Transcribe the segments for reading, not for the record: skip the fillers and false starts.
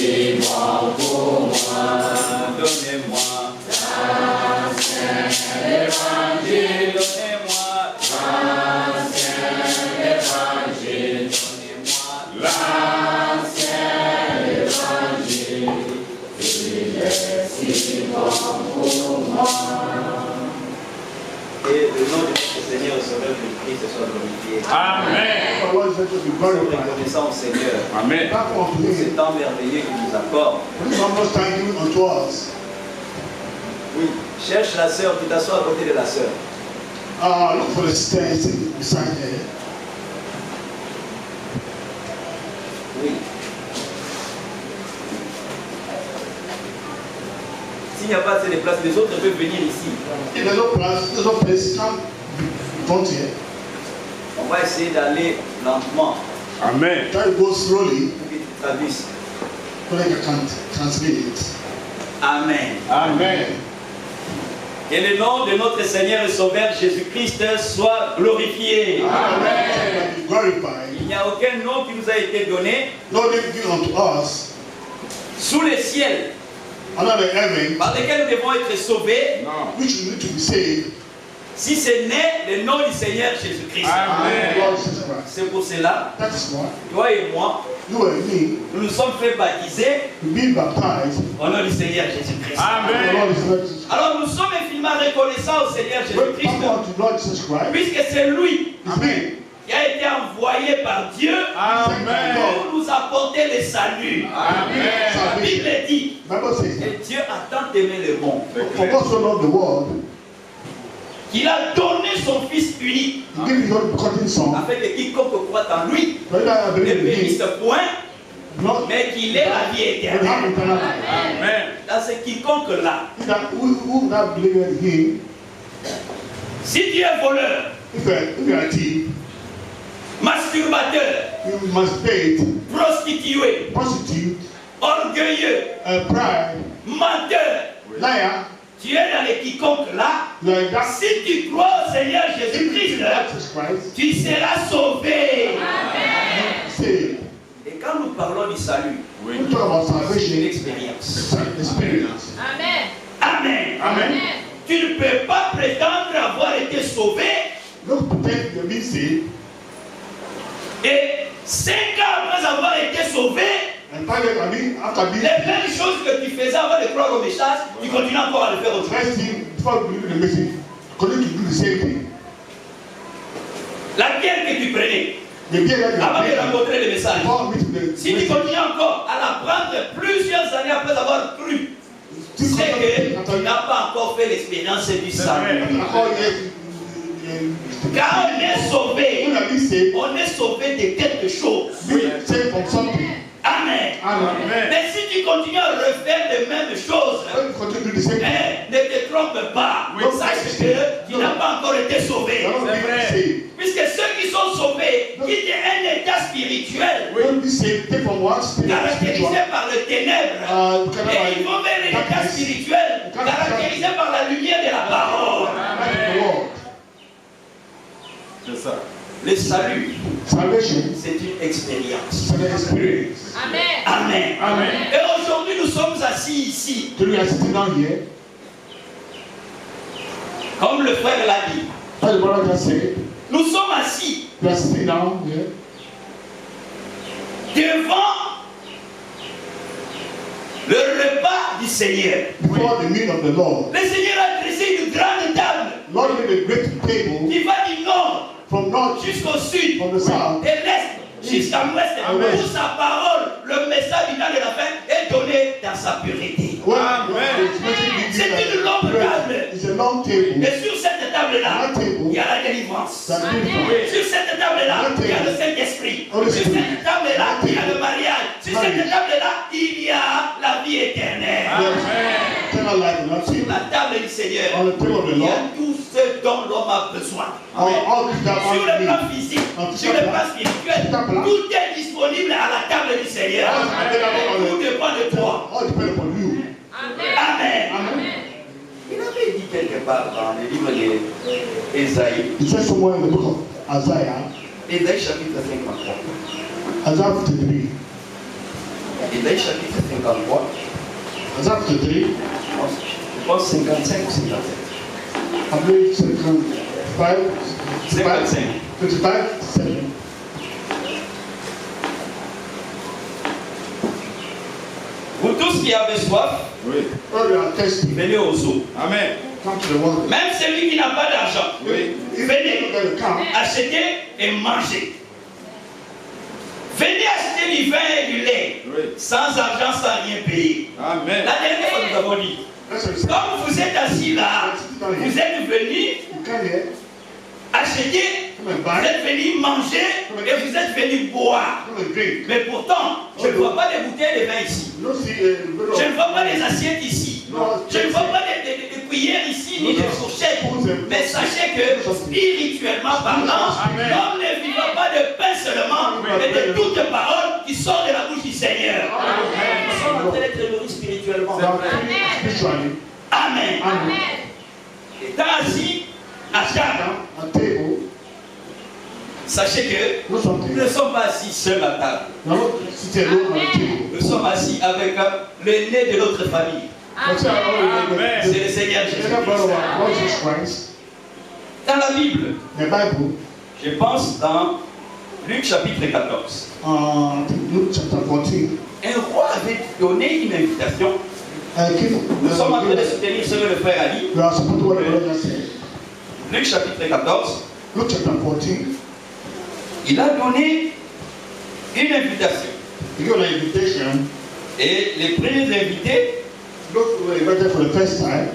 si bon pour moi. Donnez-moi l'ancien évangile. Donnez-moi L'ancien évangile. Donnez-moi L'ancien évangile. Il est si bon pour moi. Et le nom de notre Seigneur et Sauveur Jésus-Christ soit glorifié. Amen. Nous sommes reconnaissants au Seigneur. Amen. Pour ce temps merveilleux qu'il nous accorde. Oui, cherche la sœur, tu t'assois à côté de la sœur. Look for the stairs beside her. Oui. S'il n'y a pas assez de place, les autres peuvent venir ici. If there's no place, come front here. On va essayer d'aller lentement Amen. Try to go slowly pour que tu traduises. so that you can translate it. Amen. Amen. Que le nom de notre Seigneur et Sauveur Jésus-Christ soit glorifié. Amen. Be glorified. Il n'y a aucun nom qui nous a été donné No name given unto us sous le ciel under the heaven par lequel nous devons être sauvés which we need to be saved. si ce n'est le nom du Seigneur Jésus-Christ. Amen. Lord Jesus Christ. C'est pour cela, That is why toi et moi, you and me nous nous sommes fait baptiser being baptized. au nom du Seigneur Jésus-Christ. The Amen. Lord is Lord Jesus Christ. Alors nous sommes infiniment reconnaissants au Seigneur When Jésus-Christ come unto Lord Jesus Christ, puisque c'est lui Amen. qui a été envoyé par Dieu Amen. pour nous apporter le salut. Amen. La Bible dit, Bible says et Dieu a tant aimé le monde for God so loved the world, qu'il a donné son Fils unique He gave His only begotten Son, afin que quiconque croit en lui so that I ne believe in périsse Him, point, not mais qu'il ait la vie will have éternelle. eternal life. Amen. Dans ce quiconque-là, He that who that believe in Him, si tu es voleur, if you are a thief, masturbateur, you must pay it, prostitué, prostitute, orgueilleux, pride, menteur, liar, tu es dans les quiconque-là. like that. Si tu crois au Seigneur If Jésus-Christ, you Jesus Christ, tu seras sauvé. saved. Et quand nous parlons du salut, Oui. We talk about c'est une salvation, expérience. experience. Amen. Amen. Amen. Tu ne peux pas prétendre avoir été sauvé Don't pretend you're being saved, et 5 ans après avoir été sauvé, and finally, after being les mêmes choses que tu faisais avant de croire au message, tu continues encore à le faire aujourd'hui. first thing before you believe in the message, continue to do the same thing. La bière que tu prenais The beer that you avant are de drinking, rencontrer le message, before meeting the si tu message, continues encore à la prendre plusieurs années après avoir cru, c'est que tu n'as pas encore fait l'expérience du salut. Car on est sauvé. when you are saved, On est sauvé de quelque chose. be saved from something. Amen. Amen. Mais si tu continues à refaire les mêmes choses, When you continue to do the same thing, ne te trompe pas. Oui. Sache que tu n'as pas encore été sauvé. you are not being saved. Puisque ceux qui sont sauvés quittent un état spirituel When you be saved, take from one spirit caractérisé spiritual, par le ténèbre. Et ils vont vers un état spirituel caractérisé par la lumière de la parole. back to the world. C'est ça. Le salut, Salvation c'est une expérience. is an experience. Amen. Amen. Amen. Et aujourd'hui, nous sommes assis ici, So we are sitting down here, comme le frère l'a dit. as the brother just said, Nous sommes assis we are sitting down here devant le repas du Seigneur. before the meal of the Lord. Le Seigneur a dressé une grande table Lord made a great table qui va du nord from north jusqu'au sud, from the south. de l'est jusqu'à l'ouest, Amen. où sa parole, le message du temps de la fin, est donné dans sa pureté. When Amen. it's mentioned in C'est this, une longue table. it's a long table. Et sur cette table-là, That table, il y a la délivrance. that Amen. table, Sur cette table-là, il y a le Saint-Esprit. Holy Sur Spirit. cette table-là, il y a le mariage. Sur cette Marriage. table-là, il y a la vie éternelle. there's eternal life on that Sur table. la table du Seigneur, On the table of the il y Lord, a tout ce dont l'homme a besoin. all things that Sur are le plan needed. physique, En sur le plan spirituel, Sur ta place. tout est disponible à la table du Seigneur. Amen. Tout dépend de toi. All depend upon you. Amen. Amen. Amen. Il avait dit quelque part dans le livre d'Ésaïe, It says somewhere in the book of Isaiah, Ésaïe chapitre 53. Isaiah 53, Ésaïe chapitre 53. Isaiah 53, Je pense 55 ou 57. I believe 55, 55. 55, 7. Vous tous qui avez soif, Oui. All you are thirsty, venez aux eaux. Amen. come to the water. Même celui qui n'a pas d'argent, Oui. If you venez don't get a come, acheter et manger. Venez acheter du vin et du lait, Oui. sans argent, sans rien payer. Amen. La dernière fois, nous avons dit, that's what he said. comme vous êtes assis là, vous êtes venus You come here, acheter, come and vous buy, êtes venus manger et vous êtes venus boire. come and drink. Mais pourtant, je ne vois pas de bouteilles de vin ici. You don't see a bit Je ne of, vois pas des assiettes ici. Je ne vois pas de cuillères ici, ni de fourchettes. Mais sachez que, spirituellement parlant, Amen. l'homme ne vivra pas de pain seulement, mais de toute parole qui sort de la bouche du Seigneur. Nous sommes en train d'être nourris spirituellement. they are feeding spiritually. Amen. Amen. Étant assis à table, A table, sachez que know nous something. ne sommes pas assis seuls à table. You're not sitting alone on the table. Nous sommes assis avec l'aîné de notre famille. But say, Amen. C'est le Seigneur the younger brother of Jésus-Christ. our Lord Jesus Christ, Dans la Bible, the Bible, je pense dans Luc chapitre 14, Luke chapter 14, un roi avait donné une invitation. Nous sommes en train de soutenir ce que le frère a dit. we are supposed to what the brother said. Luc chapitre 14, Luke chapter 14, il a donné une invitation. he gave an invitation. Et les premiers invités, Those who were invited for the first time,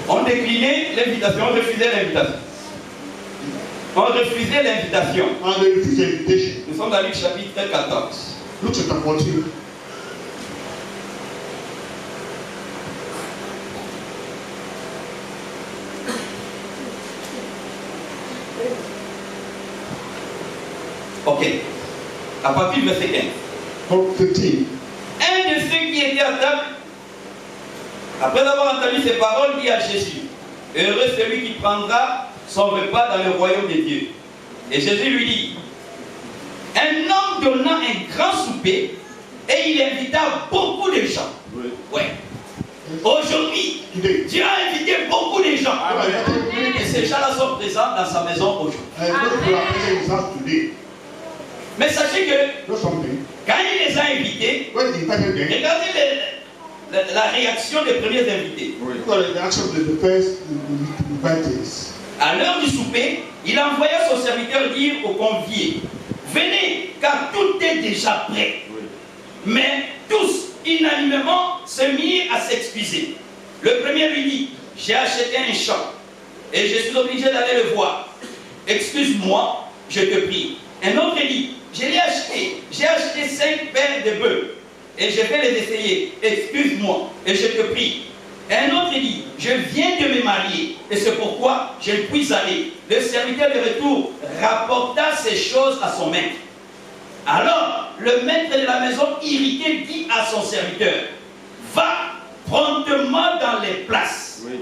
ont décliné l'invitation, ont refusé l'invitation. Ont refusé l'invitation. and they refused the invitation. Nous sommes dans Luc chapitre 14. Luke chapter 14. Ok. À partir du verset 15. From 15. Un de ceux qui étaient à table, après avoir entendu ces paroles, dit à Jésus, heureux celui qui prendra son repas dans le royaume des dieux. Et Jésus lui dit, un homme donna un grand souper et il invita beaucoup de gens. Oui. Ouais. Aujourd'hui, Today. Dieu a invité beaucoup de gens. Amen. Et ces gens-là sont présents dans sa maison aujourd'hui. And those people are present in his house today. Mais sachez que Know something? quand il les a invités, When he invited them, regardez la réaction des premiers invités. Oui. look at the action of the first invitees. À l'heure du souper, il envoya son serviteur dire aux conviés, venez, car tout est déjà prêt. Oui. Mais tous, unanimement, se mirent à s'excuser. Le premier lui dit, j'ai acheté un champ et je suis obligé d'aller le voir. Excuse-moi, je te prie. Un autre dit, je l'ai acheté, j'ai acheté 5 paires de bœufs et je vais les essayer. Excuse-moi et je te prie. Un autre dit, je viens de me marier et c'est pourquoi je ne puis aller. Le serviteur de retour rapporta ces choses à son maître. Alors, le maître de la maison, irrité, dit à son serviteur, va promptement dans les places. Oui.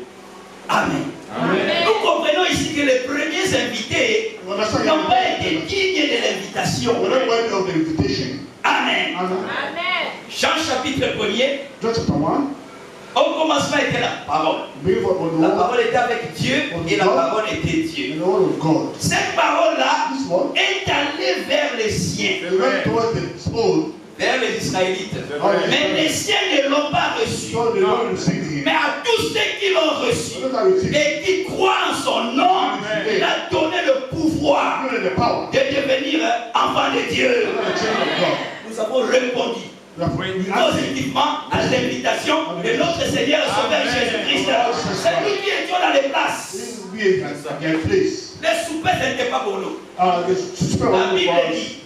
Amen. Amen. Nous comprenons ici que les premiers invités n'ont pas été dignes de l'invitation. We're not worthy of the invitation. Amen. Amen. Jean chapitre 1er, John chapter 1. au commencement était la parole. Believe what La the word parole était avec Dieu et la parole était Dieu. and the word of God. Cette parole-là This one, est allée vers les siens, they went towards the soul, vers les Israélites. C'est vrai. Mais les siens ne l'ont pas reçu. so they don't receive him. Mais à tous ceux qui l'ont reçu Those that receive him, et qui croient en son nom, Amen. il a donné le pouvoir given the power, de devenir enfant de Dieu. they are the children of God. Nous avons répondu We have positivement à l'invitation de notre Seigneur et Sauveur Amen. Jésus-Christ. C'est nous qui étions dans les places. we at their place. Les soupers, ce n'était pas pour nous. The spirit La of Bible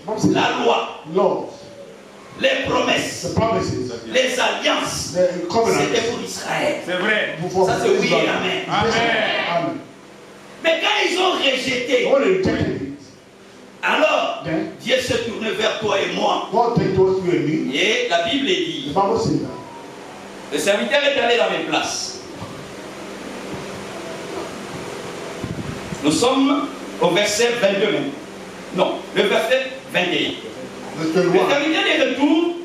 God, dit la loi, laws, les promesses, the promises, les alliances, the covenants. c'était pour Israël. C'est vrai. Ça, c'est oui et amen. Amen. Mais quand ils ont rejeté, When they rejected it, alors then Dieu se tournait vers toi et moi. God turned towards you and me. Et la Bible The dit, Bible says that. le serviteur est allé dans mes places. Nous sommes au verset 22 même. Non, le verset 21. Verset Le 21. serviteur de retour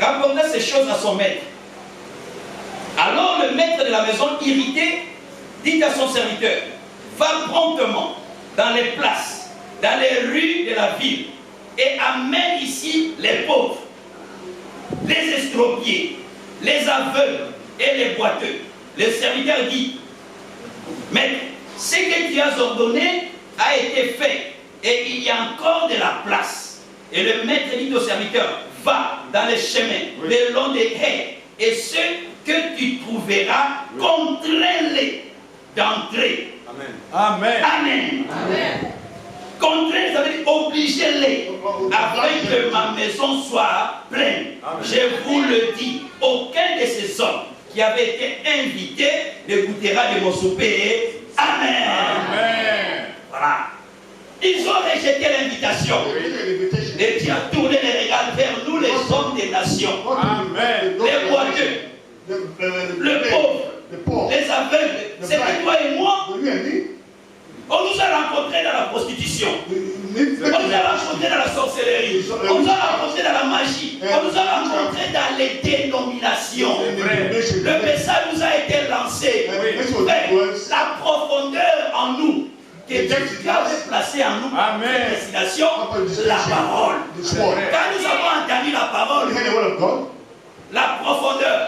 rapporta ces choses à son maître. Alors le maître de la maison, irrité, dit à son serviteur, va promptement dans les places, dans les rues de la ville, et amène ici les pauvres, les estropiés, les aveugles et les boiteux. Le serviteur dit, maître, ce que tu as ordonné a été fait, et il y a encore de la place. Et le maître dit au serviteur, va dans les chemins, le long des haies, et ceux que tu trouveras, contrains-les d'entrer. Amen. Amen. Amen. Contrains, ça veut dire obligez-les, afin que ma maison soit pleine. Amen. Je vous le dis, aucun de ces hommes qui avaient été invités ne goûtera de mon souper. Amen. Amen. Voilà. Ils ont rejeté l'invitation. Et Dieu a tourné les regards vers nous, les hommes des nations. Amen. Les boiteux, le pauvre, les aveugles. C'est que toi et moi, on nous a rencontrés dans la prostitution. On nous a rencontrés dans la sorcellerie. On nous a rencontrés dans la magie. On nous a rencontrés dans les dénominations. Le message nous a été lancé. Mais la profondeur en nous, que Dieu avait placé en nous, cette destination, la parole. Quand nous avons entendu la parole, la profondeur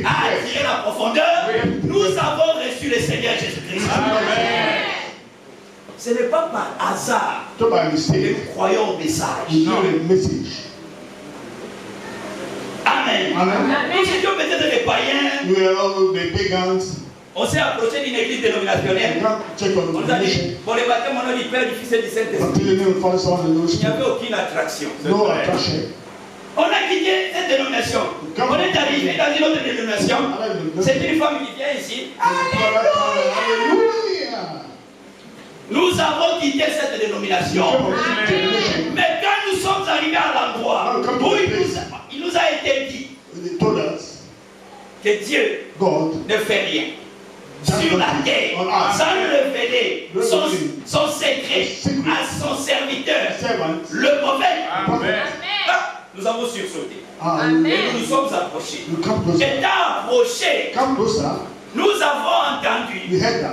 a attiré la profondeur, nous avons reçu le Seigneur Jésus-Christ. Ce n'est pas par hasard que nous croyons au message. Amen. Nous étions peut-être des païens. On s'est approché d'une église dénominationnelle. On nous a dit, pour les baptêmes, on a dit Père, du Fils et du Saint-Esprit. Il n'y avait aucune attraction. On a quitté cette dénomination. On est arrivé dans une autre dénomination. C'est une femme qui vient ici. Nous avons quitté cette dénomination. Mais quand nous sommes arrivés à l'endroit où il nous a été dit que Dieu ne fait rien sur la terre sans révéler son secret à son serviteur, le prophète. Nous avons sursauté. Et nous nous sommes approchés. Étant approchés, nous avons entendu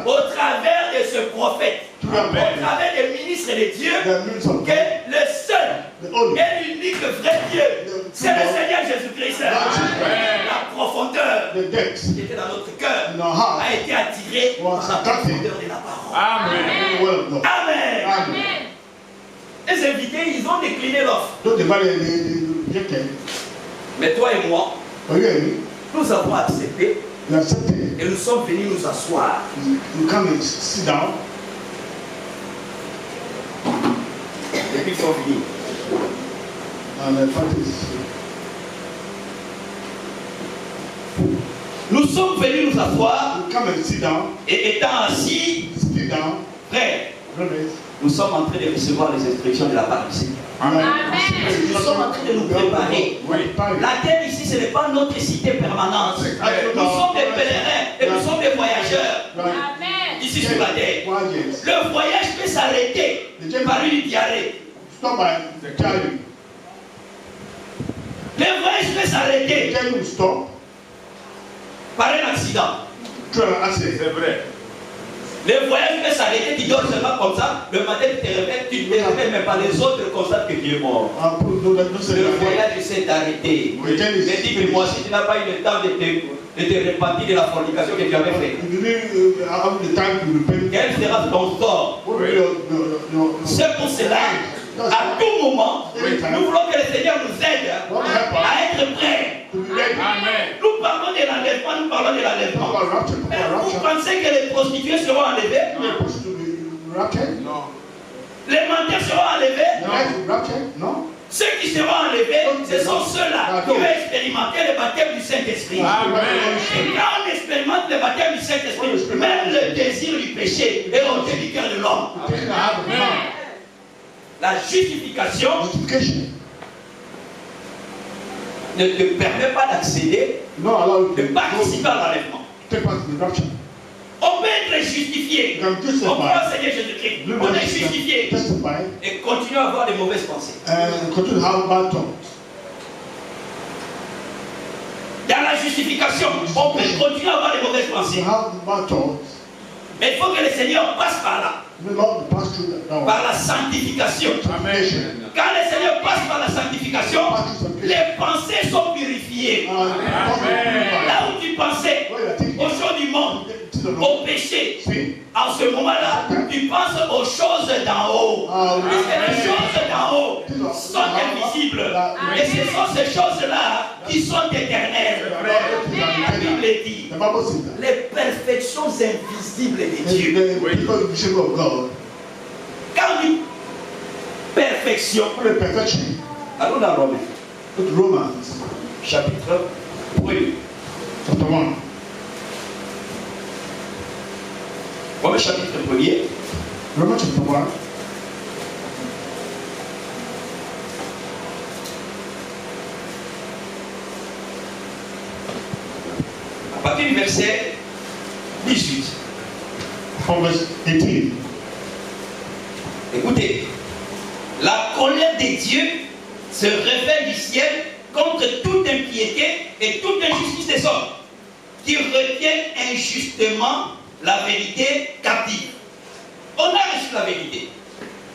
au travers de ce prophète, au travers des ministres de Dieu, que le seul et l'unique vrai Dieu, c'est le Seigneur Jésus-Christ. La profondeur qui était dans notre cœur a été attirée par la profondeur de la parole. Amen. Les invités, ils ont décliné l'offre. Mais toi et moi, nous avons accepté. Et nous sommes venus nous asseoir. Et puis ils sont venus. Nous sommes venus nous asseoir. Et étant assis, frère, nous sommes en train de recevoir les instructions de la part du Seigneur. Nous sommes en train de nous préparer. La terre ici, ce n'est pas notre cité permanente. Nous sommes des pèlerins et nous sommes des voyageurs. Ici sur la terre. Le voyage peut s'arrêter par une diarrhée. Le voyage peut s'arrêter par un accident. C'est vrai. Le voyage peut s'arrêter, tu dors seulement comme ça, le matin tu te réveilles, tu ne te réveilles même pas, les autres constatent que tu es mort. Le voyage s'est arrêté. Mais dis-moi, si tu n'as pas eu le temps de te repentir de la fornication que tu avais faite, quel sera ton sort? C'est pour cela, à tout moment, nous voulons que le Seigneur nous aide à être prêts. Nous parlons de l'enlèvement, nous parlons de l'enlèvement. Mais vous pensez que les prostituées seront enlevées? Non. Les mendiants seront enlevés? Non. Ceux qui seront enlevés, ce sont ceux-là qui vont expérimenter le baptême du Saint-Esprit. Et quand on expérimente le baptême du Saint-Esprit, même le désir du péché est ôté du cœur de l'homme. La justification ne te permet pas d'accéder, de participer à l'enlèvement. On peut être justifié. You can justify. On croit au Seigneur Jésus-Christ. On est justifié. Testify. Et continue à avoir des mauvaises pensées. And continue to have bad thoughts. Dans la justification, on peut continuer à avoir des mauvaises You pensées. have bad thoughts. Mais il faut que le Seigneur passe par là. The Lord will pass through that. Par la sanctification. Amen. Quand le Seigneur passe par la sanctification, les pensées sont purifiées. Amen. Là où tu pensais aux choses du monde, au péché, en ce moment-là, tu penses aux choses d'en haut. Puisque les choses d'en haut sont invisibles. Et ce sont ces choses-là qui sont éternelles. La Bible dit les perfections invisibles de Dieu. Quand on dit perfection, allons dans Romains. Romans Chapitre 1. chapter 1. Romains chapitre 1er. Romans chapter 1. À partir du verset 18. From verse 18. Écoutez, la colère des dieux se révèle du ciel contre toute impiété et toute injustice des hommes qui retiennent injustement la vérité captive. On a reçu la vérité,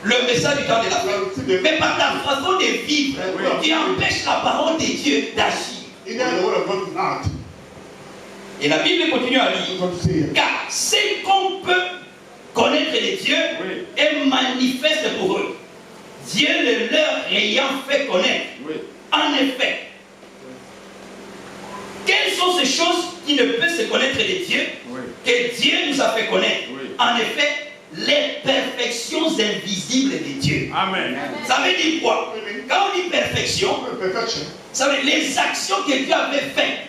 le message du temps de la fin, mais par ta façon de vivre, tu empêches la parole de Dieu d'agir. Et la Bible continue à dire, car c'est qu'on peut connaître les dieux est manifeste pour eux. Dieu le leur ayant fait connaître. En effet, quelles sont ces choses qui ne peuvent se connaître des dieux que Dieu nous a fait connaître? En effet, les perfections invisibles de Dieu. Amen. Ça veut dire quoi? Quand on dit perfection, ça veut dire les actions que Dieu avait faites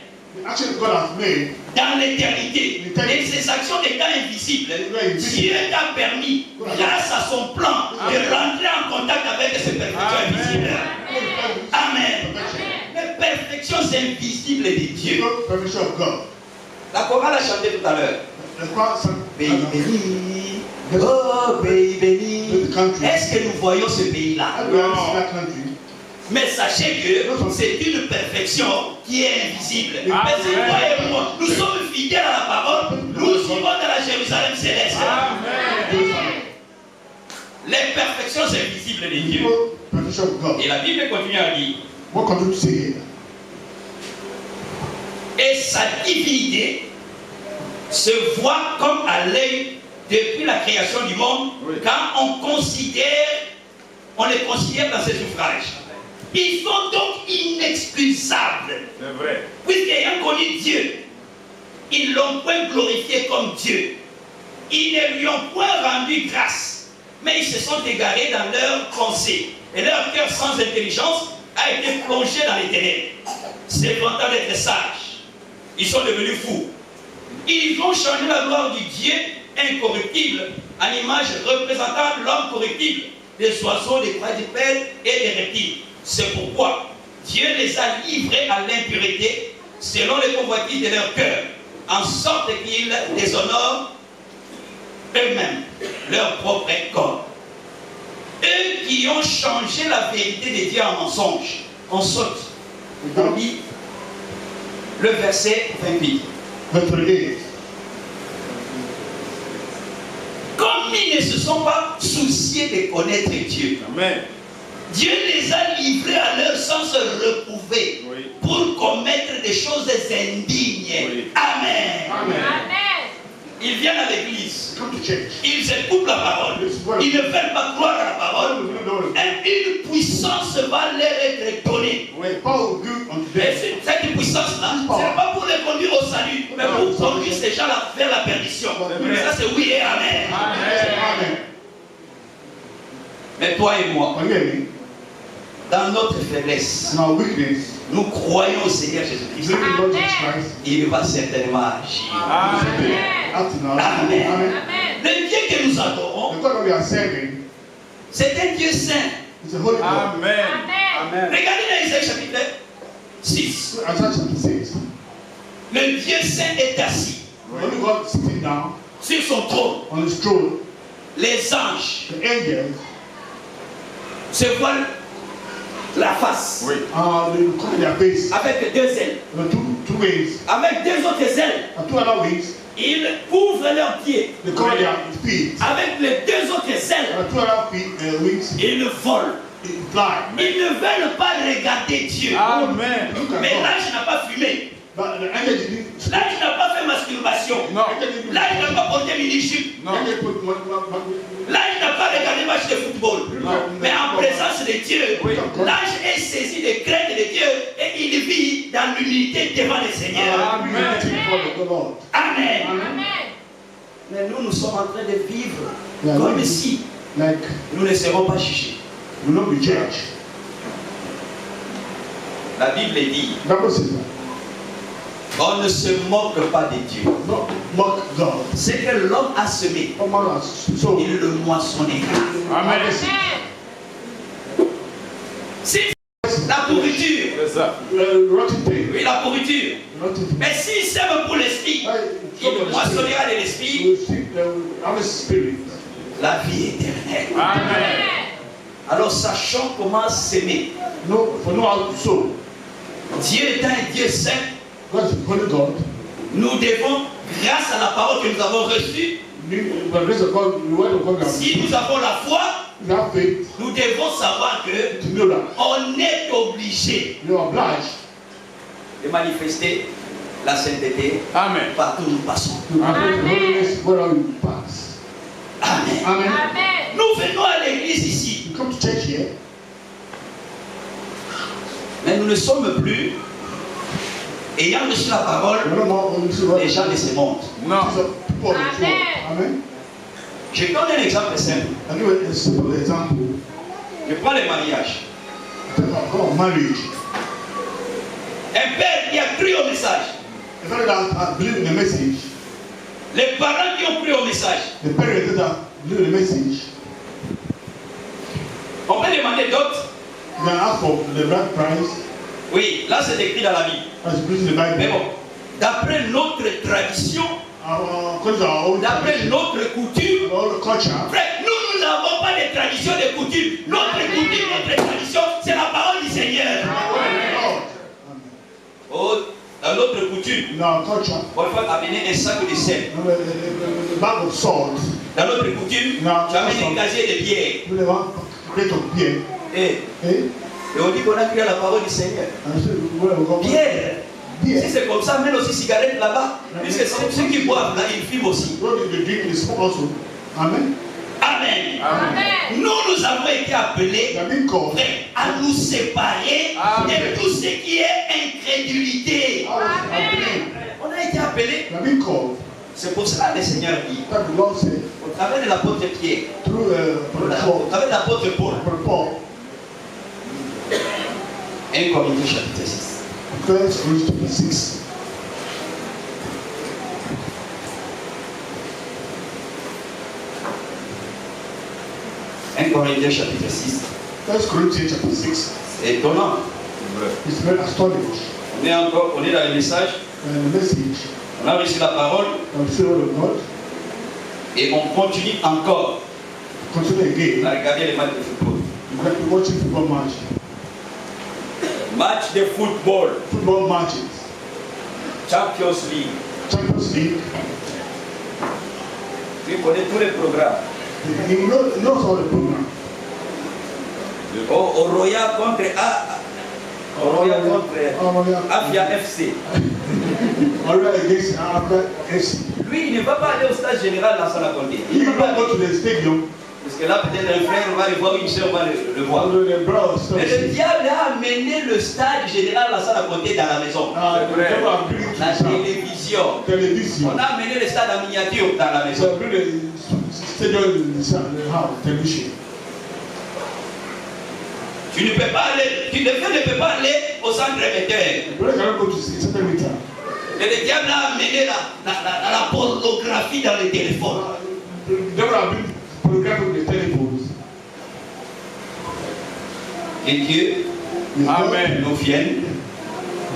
dans l'éternité. Et ces actions étant invisibles, Dieu t'a permis, grâce à son plan, de rentrer en contact avec ces perfections invisibles. Amen. Les perfections invisibles de Dieu. La chorale a chanté tout à l'heure. Pays béni, oh pays béni. Est-ce que nous voyons ce pays-là? Mais sachez que c'est une perfection qui est invisible. Mais si vous voyez, nous sommes fidèles à la parole, nous vivons dans la Jérusalem céleste. Les perfections invisibles de Dieu. Et la Bible continue à dire. Et sa divinité se voit comme à l'œil depuis la création du monde, quand on les considère dans ses ouvrages. Ils sont donc inexcusables. C'est vrai. Puisqu'ayant connu Dieu, ils l'ont point glorifié comme Dieu. Ils ne lui ont point rendu grâce, mais ils se sont égarés dans leurs pensées. Et leur cœur sans intelligence a été plongé dans les ténèbres. Se vantant d'être sages, ils sont devenus fous. Ils ont changé la gloire du Dieu incorruptible en image représentant l'homme corruptible, des oiseaux, des quadrupèdes et des reptiles. C'est pourquoi Dieu les a livrés à l'impureté selon les convoitises de leur cœur, en sorte qu'ils déshonorent eux-mêmes leur propre corps. Eux qui ont changé la vérité de Dieu en mensonge. On saute. On lit le verset 28. Comme ils ne se sont pas souciés de connaître Dieu. Amen. Dieu les a livrés à leur sens reprouvé pour commettre des choses indignes. Amen. Amen. Ils viennent à l'église. Ils écoutent la parole. Ils ne veulent pas croire à la parole. Et une puissance va leur être donnée. Et cette puissance-là, ce n'est pas pour les conduire au salut, mais pour conduire ces gens-là vers la perdition. Ça c'est oui et amen. Amen. Mais toi et moi, dans notre faiblesse, nous croyons au Seigneur Jésus-Christ. Il va certainement agir. Amen. Le Dieu que nous adorons, c'est un Dieu saint. Amen. Regardez dans Isaïe chapitre 6. Le Dieu saint est assis. sur son trône, on his throne, les anges the angels, se voilent la face they cover their face, avec deux ailes. the two wings, Avec deux autres ailes, and two other wings, ils couvrent leurs pieds. they cover their feet, Avec les deux autres ailes, and two other feet, wings, ils volent. they fly. Ils ne veulent pas regarder Dieu. Amen. Look at Mais God. l'ange n'a pas fumé. But the angel didn't. L'ange n'a pas fait masturbation. No. L'ange n'a pas porté mini-jupe. No. Angel put one. L'ange n'a pas regardé match de football. No. Mais en présence de Dieu, Oui. l'ange est saisi de crainte de Dieu et il vit dans l'unité devant le Seigneur. Amen. For the Lord. Amen. Amen. Mais nous sommes en train de vivre Yeah, comme like- si Like nous ne serons pas jugés. will not be judged. La Bible dit, Bible says that. on ne se moque pas de Dieu. Not mock God. Ce que l'homme a semé, No man has sown. il le moissonnera. Amen. Si la pourriture, Rotten thing. oui, la pourriture. Rotten thing. Mais s'il sème pour l'esprit, il le moissonnera de l'esprit, You will see the Holy Spirit. la vie éternelle. Amen. Alors sachons comment s'aimer. No, for no how to sow. Dieu étant un Dieu saint, God is a holy God. nous devons, grâce à la parole que nous avons reçue, By the grace of God, the word of God, si nous avons la foi, you have faith nous devons savoir que to know that on est obligé you are obliged de manifester la sainteté Amen. partout où nous passons. to manifest the holiness wherever you pass. Amen. Amen. Amen. Nous venons à l'église ici, You come to church here, mais nous ne sommes plus, ayant reçu la parole, you don't know only see what les gens de ce monde. No. People of the Amen. world. Amen. Je donne un exemple simple. I give a simple example. Je prends le mariage. Talk about marriage. Un père qui a cru au message, The fellow that believe in the message, les parents qui ont cru au message, the parents that believe in the message, on peut demander d'autres. you can ask for the bride price Oui, là c'est écrit dans la Bible. as written in the Mais Bible. bon, d'après notre tradition, According to our own d'après tradition, notre coutume, our own culture, frère, nous n'avons pas de tradition de coutume. Notre coutume, notre tradition, c'est la parole du Seigneur. Lord, Oh, dans notre coutume, in our culture, on va amener un sac de sel. the bag of salt, Dans notre coutume, tu amènes un casier de bière. we have one plate of beer. Et, Eh? et on dit qu'on a cru à la parole du Seigneur. And so where we go? Bière. Si Beer. c'est comme ça, amène aussi cigarette là-bas. Puisque ceux qui boivent là, ils fument aussi. What did they drink? They smoke also. Amen. Amen. Amen. Nous avons été appelés They are being called. frère, à nous séparer de tout ce qui est incrédulité. On a été appelés. They are being called. C'est pour cela que le Seigneur dit, That the Lord said au travers de l'apôtre Pierre, through au travers de l'apôtre Paul, Paul, 1 Corinthiens chapitre 6. 1 Corinthians 6. Corinthiens chapitre 6. 1 Corinthians chapter 6. C'est étonnant. It's very astonishing. On est dans le message, And the message on a reçu la parole of the word of God et on continue encore continue again. à regarder les matchs de football. You have to watch football match. Match de football, Football matches. Champions League. Champions League. Tu connais tous les programmes. You know all the program. Au Royal contre au Royal contre Avia FC. Already against Africa FC. Lui, il ne va pas aller au stade général dans son Condé. Il You ne va don't pas go to aller. the stadium. Parce que là, peut-être un frère va le voir, une soeur va le voir. Although the brothers Mais le diable a amené le stade général dans son Condé dans la maison. the people are bringing to La the télévision. television. On a amené le stade en miniature dans la So maison. bring the stadium in the house, television. Tu ne peux pas aller, tu ne peux pas aller au centre émetteur. The brother cannot go to certain meter. Et le diable a amené la pornographie dans les téléphones. The devil have been pornographic with the telephones. Que Dieu Amen. nous vienne.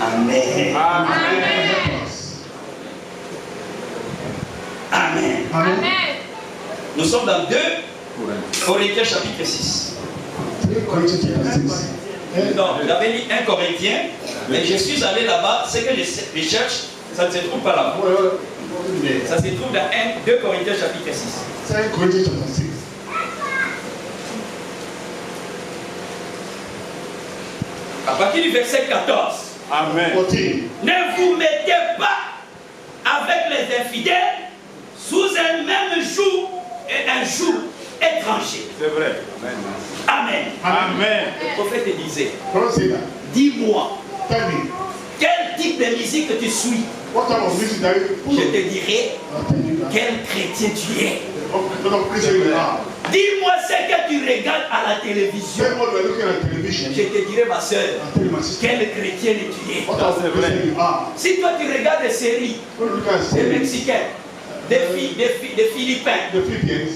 Amen. Amen. Amen. Amen. Nous sommes dans 2 Corinthiens chapitre 6. 3 Corinthians chapter 6. Non, j'avais lu 1 Corinthien, mais je suis allé là-bas. Ce que je cherche, ça ne se trouve pas là-bas. Ça se trouve dans 2 Corinthiens chapitre 6. 5 Corinthians chapter 6. À partir du verset 14. Amen. 14. Ne vous mettez pas avec les infidèles sous un même joug et un joug étranger. C'est vrai. Amen. Amen. Le prophète disait, Don't say that. dis-moi, Tell me, quel type de musique que tu suis? what type of music that you Je follow? te dirai I'll tell you that. quel chrétien tu es. Don't Christian you are. Dis-moi ce que tu regardes à la télévision. Tell me what we're looking at television. Je te dirai, ma soeur, I'll tell you my sister. quel chrétien tu es. What type of Christian you are. Si toi tu regardes des séries, When you look at des say, Mexicains, des Philippins, the Philippines,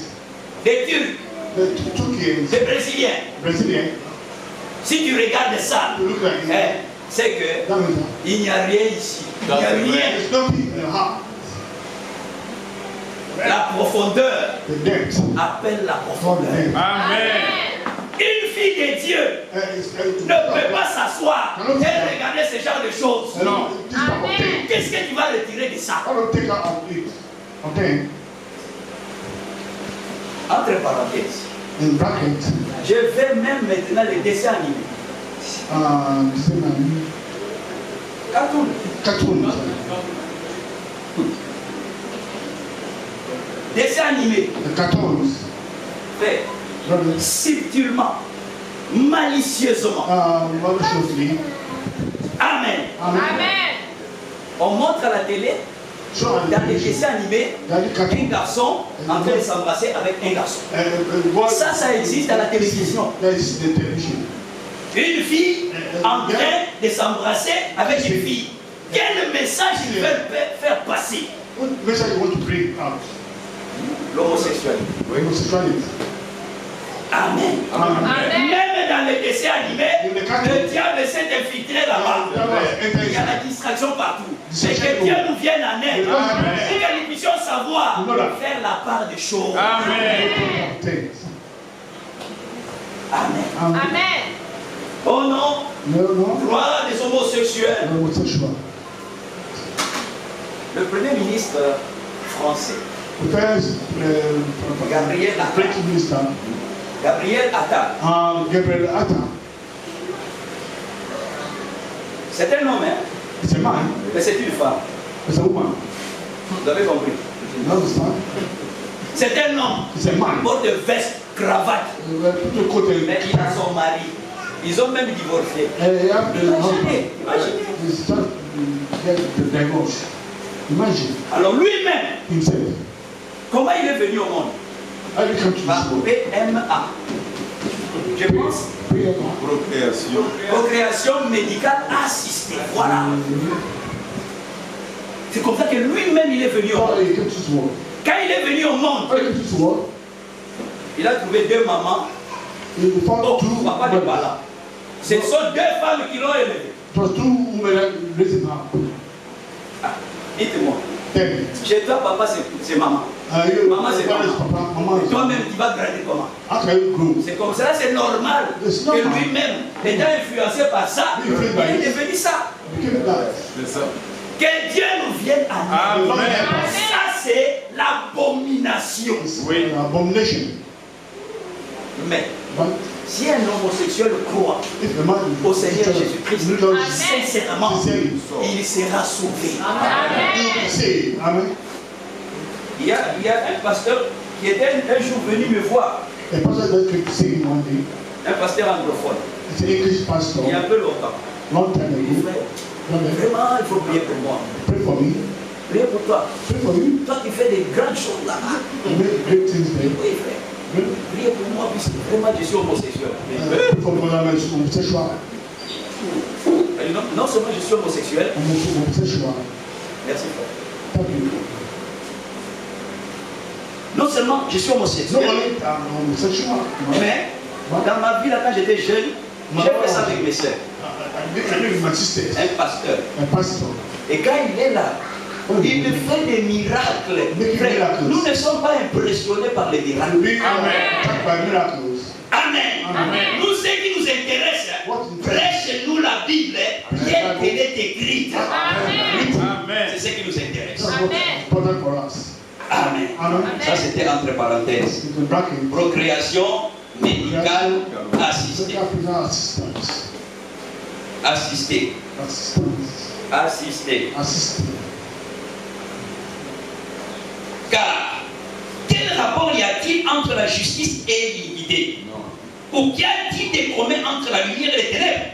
des Turcs, the Turkians, des Brésiliens, Brazilians, si tu regardes ça, you look at it. c'est que That means il n'y a rien ici. Il n'y a rien. there's nothing in the heart. La profondeur The depth. appelle la Not the profondeur. depth. Amen. Une fille de Dieu ne peut pas s'asseoir et regarder ce genre de choses. No. This type of thing. Qu'est-ce que tu vas retirer de ça? I don't take out of it. Okay. Entre parenthèses, In brackets, je vais même maintenant les dessins animés. Cartoon. cartoons. Dessins animés. The cartoons. Fait subtilement, malicieusement. Maliciously. Amen. Amen. On montre à la télé, So, dans les dessins animés, Dans les un cartoons. garçon en train de s'embrasser avec un garçon. Ça existe à la télévision. That is the television. Une fille en train de s'embrasser avec une fille. Quel message ils veulent faire passer? What message you want to bring out? L'homosexualité. Homosexuality. Amen. Amen. Même dans les dessins animés, le diable s'est infiltré là-bas. Il y a la distraction partout. Mais que Dieu nous vienne en aide. Amen. Et que nous puissions savoir faire la part des choses. Amen. Things. Amen. Amen. Au nom, No. gloire des homosexuels. Homosexual. Le Premier ministre français, The first Gabriel Attal. French minister, Gabriel Attal, Gabriel Attal, c'est un homme, hein? is a man, Mais c'est une femme. is a woman. Vous avez compris? You understand? C'est un homme. Is a man. Il porte veste, cravate. Put the coat and Mais il a son mari. Ils ont même divorcé. you have the Imaginez, imaginez. It's just get the divorce. Imagine Alors lui-même, himself. comment il est venu au monde? How you come to Par this world? PMA. Je pense, Procréation. procréation médicale assistée. Voilà. C'est comme ça que lui-même il est venu au How monde. you came to this world? Quand il est venu au monde, How you came to this world? il a trouvé 2 mamans. You found Oh, two papa n'est pas mothers. là. Ce sont 2 femmes qui l'ont élevé. It was 2 women that raised him up. Ah, dites-moi, Then, chez toi, papa, c'est maman. Maman, c'est father is maman. papa, mama Et is toi-même, tu vas grandir comment? How can you grow? C'est comme ça, c'est normal C'est que normal. lui-même, étant influencé par ça, il est devenu ça. You became that. C'est ça. Que Dieu nous vienne à nous. Amen. Ça, c'est l'abomination. It's Oui. an abomination. Mais But si un homosexuel croit if the man au Seigneur Jésus-Christ, Amen. sincèrement, il sera sauvé. You say, Amen. Il y a un pasteur qui était un jour venu me voir, A pastor that came to see him one day. un pasteur anglophone, It's an English pastor. il y a un peu longtemps. Long time Il dit, ago. frère, Brother, vraiment, il faut prier pour moi. pray for me. Priez pour toi. Pray for you. Toi qui fais des grandes choses là-bas. You make great things there. Oui, frère. Pray Priez pour moi, puisque vraiment je suis homosexuel. for brother man who's homosexual. Et non seulement je suis homosexuel, Homosexual. merci frère. Thank you. Non seulement je suis No homosexuel, only I'm homosexual. mais dans ma vie là, quand j'étais jeune, j'ai fait ça avec mes soeurs. I live with my sisters. Un pasteur. A pastor. Et quand il est là, Il fait des miracles. Frère, nous ne sommes pas impressionnés par les miracles. Amen. Amen. Nous, ce qui nous intéresse, prêche-nous la Bible telle qu'elle est écrite. Amen. C'est ce qui nous intéresse. Amen. Amen. Ça, c'était entre parenthèses. Procréation médicale assistée. Assistée. Assistée. Car, quel rapport y a-t-il entre la justice et l'iniquité? Ou qu'y a-t-il de commun entre la lumière et les ténèbres?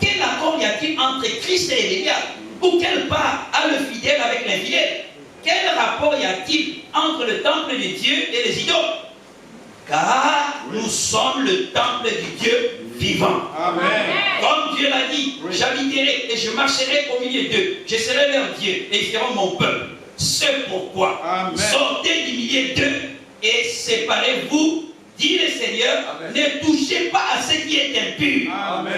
Quel accord y a-t-il entre Christ et les diables? Ou quelle part a le fidèle avec l'infidèle? Quel rapport y a-t-il entre le temple de Dieu et les idoles? Car nous sommes le temple du Dieu vivant. Amen. Comme Dieu l'a dit, j'habiterai et je marcherai au milieu d'eux. Je serai leur Dieu et ils seront mon peuple. C'est pourquoi sortez du milieu d'eux et séparez-vous, dit le Seigneur. Amen. Ne touchez pas à ce qui est impur. Amen.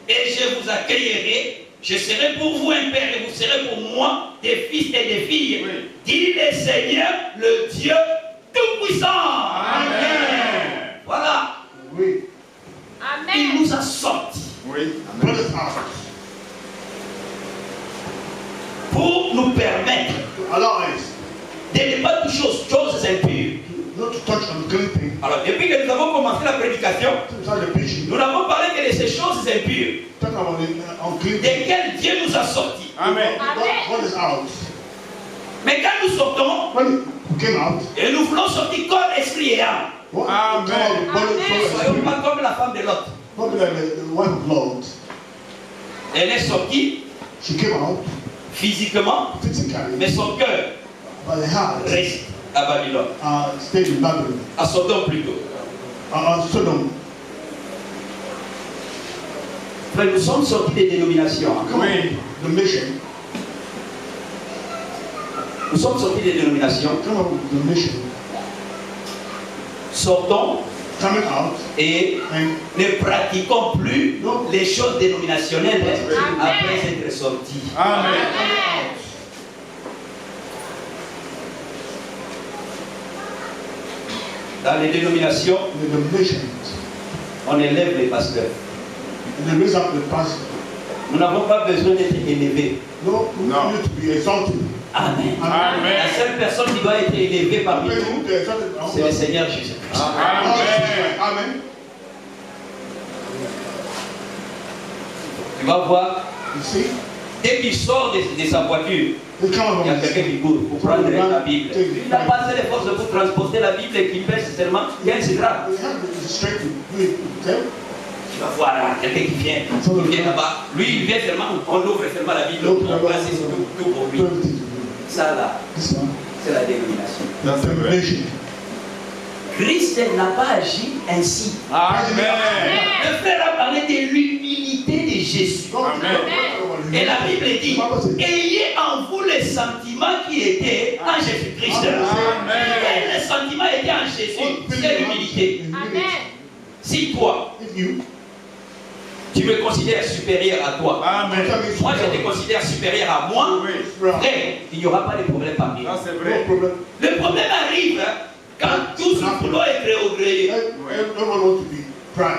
Et je vous accueillerai. Je serai pour vous un père et vous serez pour moi des fils et des filles. Oui. Dit le Seigneur, le Dieu Tout-Puissant. Amen. Voilà. Oui. Amen. Il nous a sortis. Oui. Pour nous permettre de ne pas toucher aux choses impures. Alors, depuis que nous avons commencé la prédication, nous n'avons parlé que de ces choses impures, desquelles Dieu nous a sortis. Amen. Mais quand nous sortons, et nous voulons sortir corps, esprit et âme. Amen. Ne soyons pas comme la femme de Lot. Elle est sortie physiquement, mais son cœur reste à Babylone. À Sodome plutôt. Frère, nous sommes sortis des dénominations. Oui. Nous sommes sortis des dénominations. Sortons et ne pratiquons plus les choses dénominationnelles après être sortis. Amen. Dans les dénominations, on élève les pasteurs. Nous n'avons pas besoin d'être élevés. Amen. Amen. La seule personne qui doit être élevée parmi nous, c'est le Seigneur Jésus-Christ. Amen. Tu vas voir, dès qu'il sort de sa voiture, il y a quelqu'un qui court pour prendre la Bible. Il n'a pas assez de force pour transporter la Bible et qui pèse seulement 15 grammes. Tu vas voir là, quelqu'un qui vient là-bas. Lui, il vient seulement, on ouvre seulement la Bible, on place tout pour lui. Ça là, c'est la dénomination. Christ n'a pas agi ainsi. Amen. Le frère a parlé de l'humilité de Jésus. Amen. Et la Bible dit, ayez en vous les sentiments qui étaient en Jésus-Christ. Et les sentiments étaient en Jésus. C'est l'humilité. Amen. Si toi, tu me considères supérieur à toi, Amen. moi je te considère supérieur à moi, frère, il n'y aura pas de problème parmi nous. Ça c'est vrai. Le problème arrive quand tous nous voulons être orgueilleux.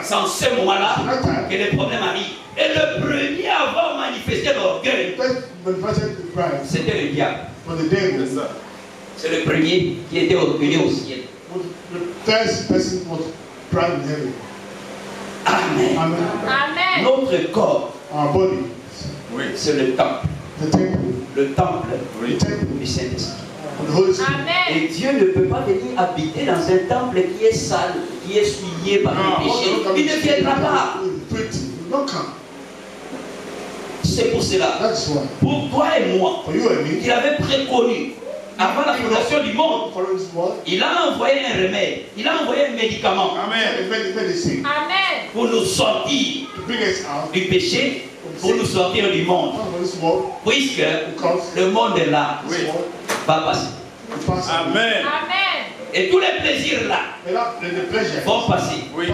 C'est en ce moment-là que le problème arrive. Et le premier à avoir manifesté l'orgueil, c'était le diable. C'est ça. C'est le premier qui était orgueilleux au ciel. Amen. Amen. Notre corps, Oui. c'est le temple. Le temple Oui. du Saint-Esprit. Amen. Et Dieu ne peut pas venir habiter dans un temple qui est sale, qui est souillé par le péché. Il ne viendra pas. C'est pour cela, pour toi et moi, qu'il avait préconnu, avant la fondation du monde, il a envoyé un remède, il a envoyé un médicament Amen. Amen. pour nous sortir du péché, pour nous sortir du monde. Puisque le monde est là, va passer. Amen. Amen. Et tous les plaisirs là vont passer. Oui.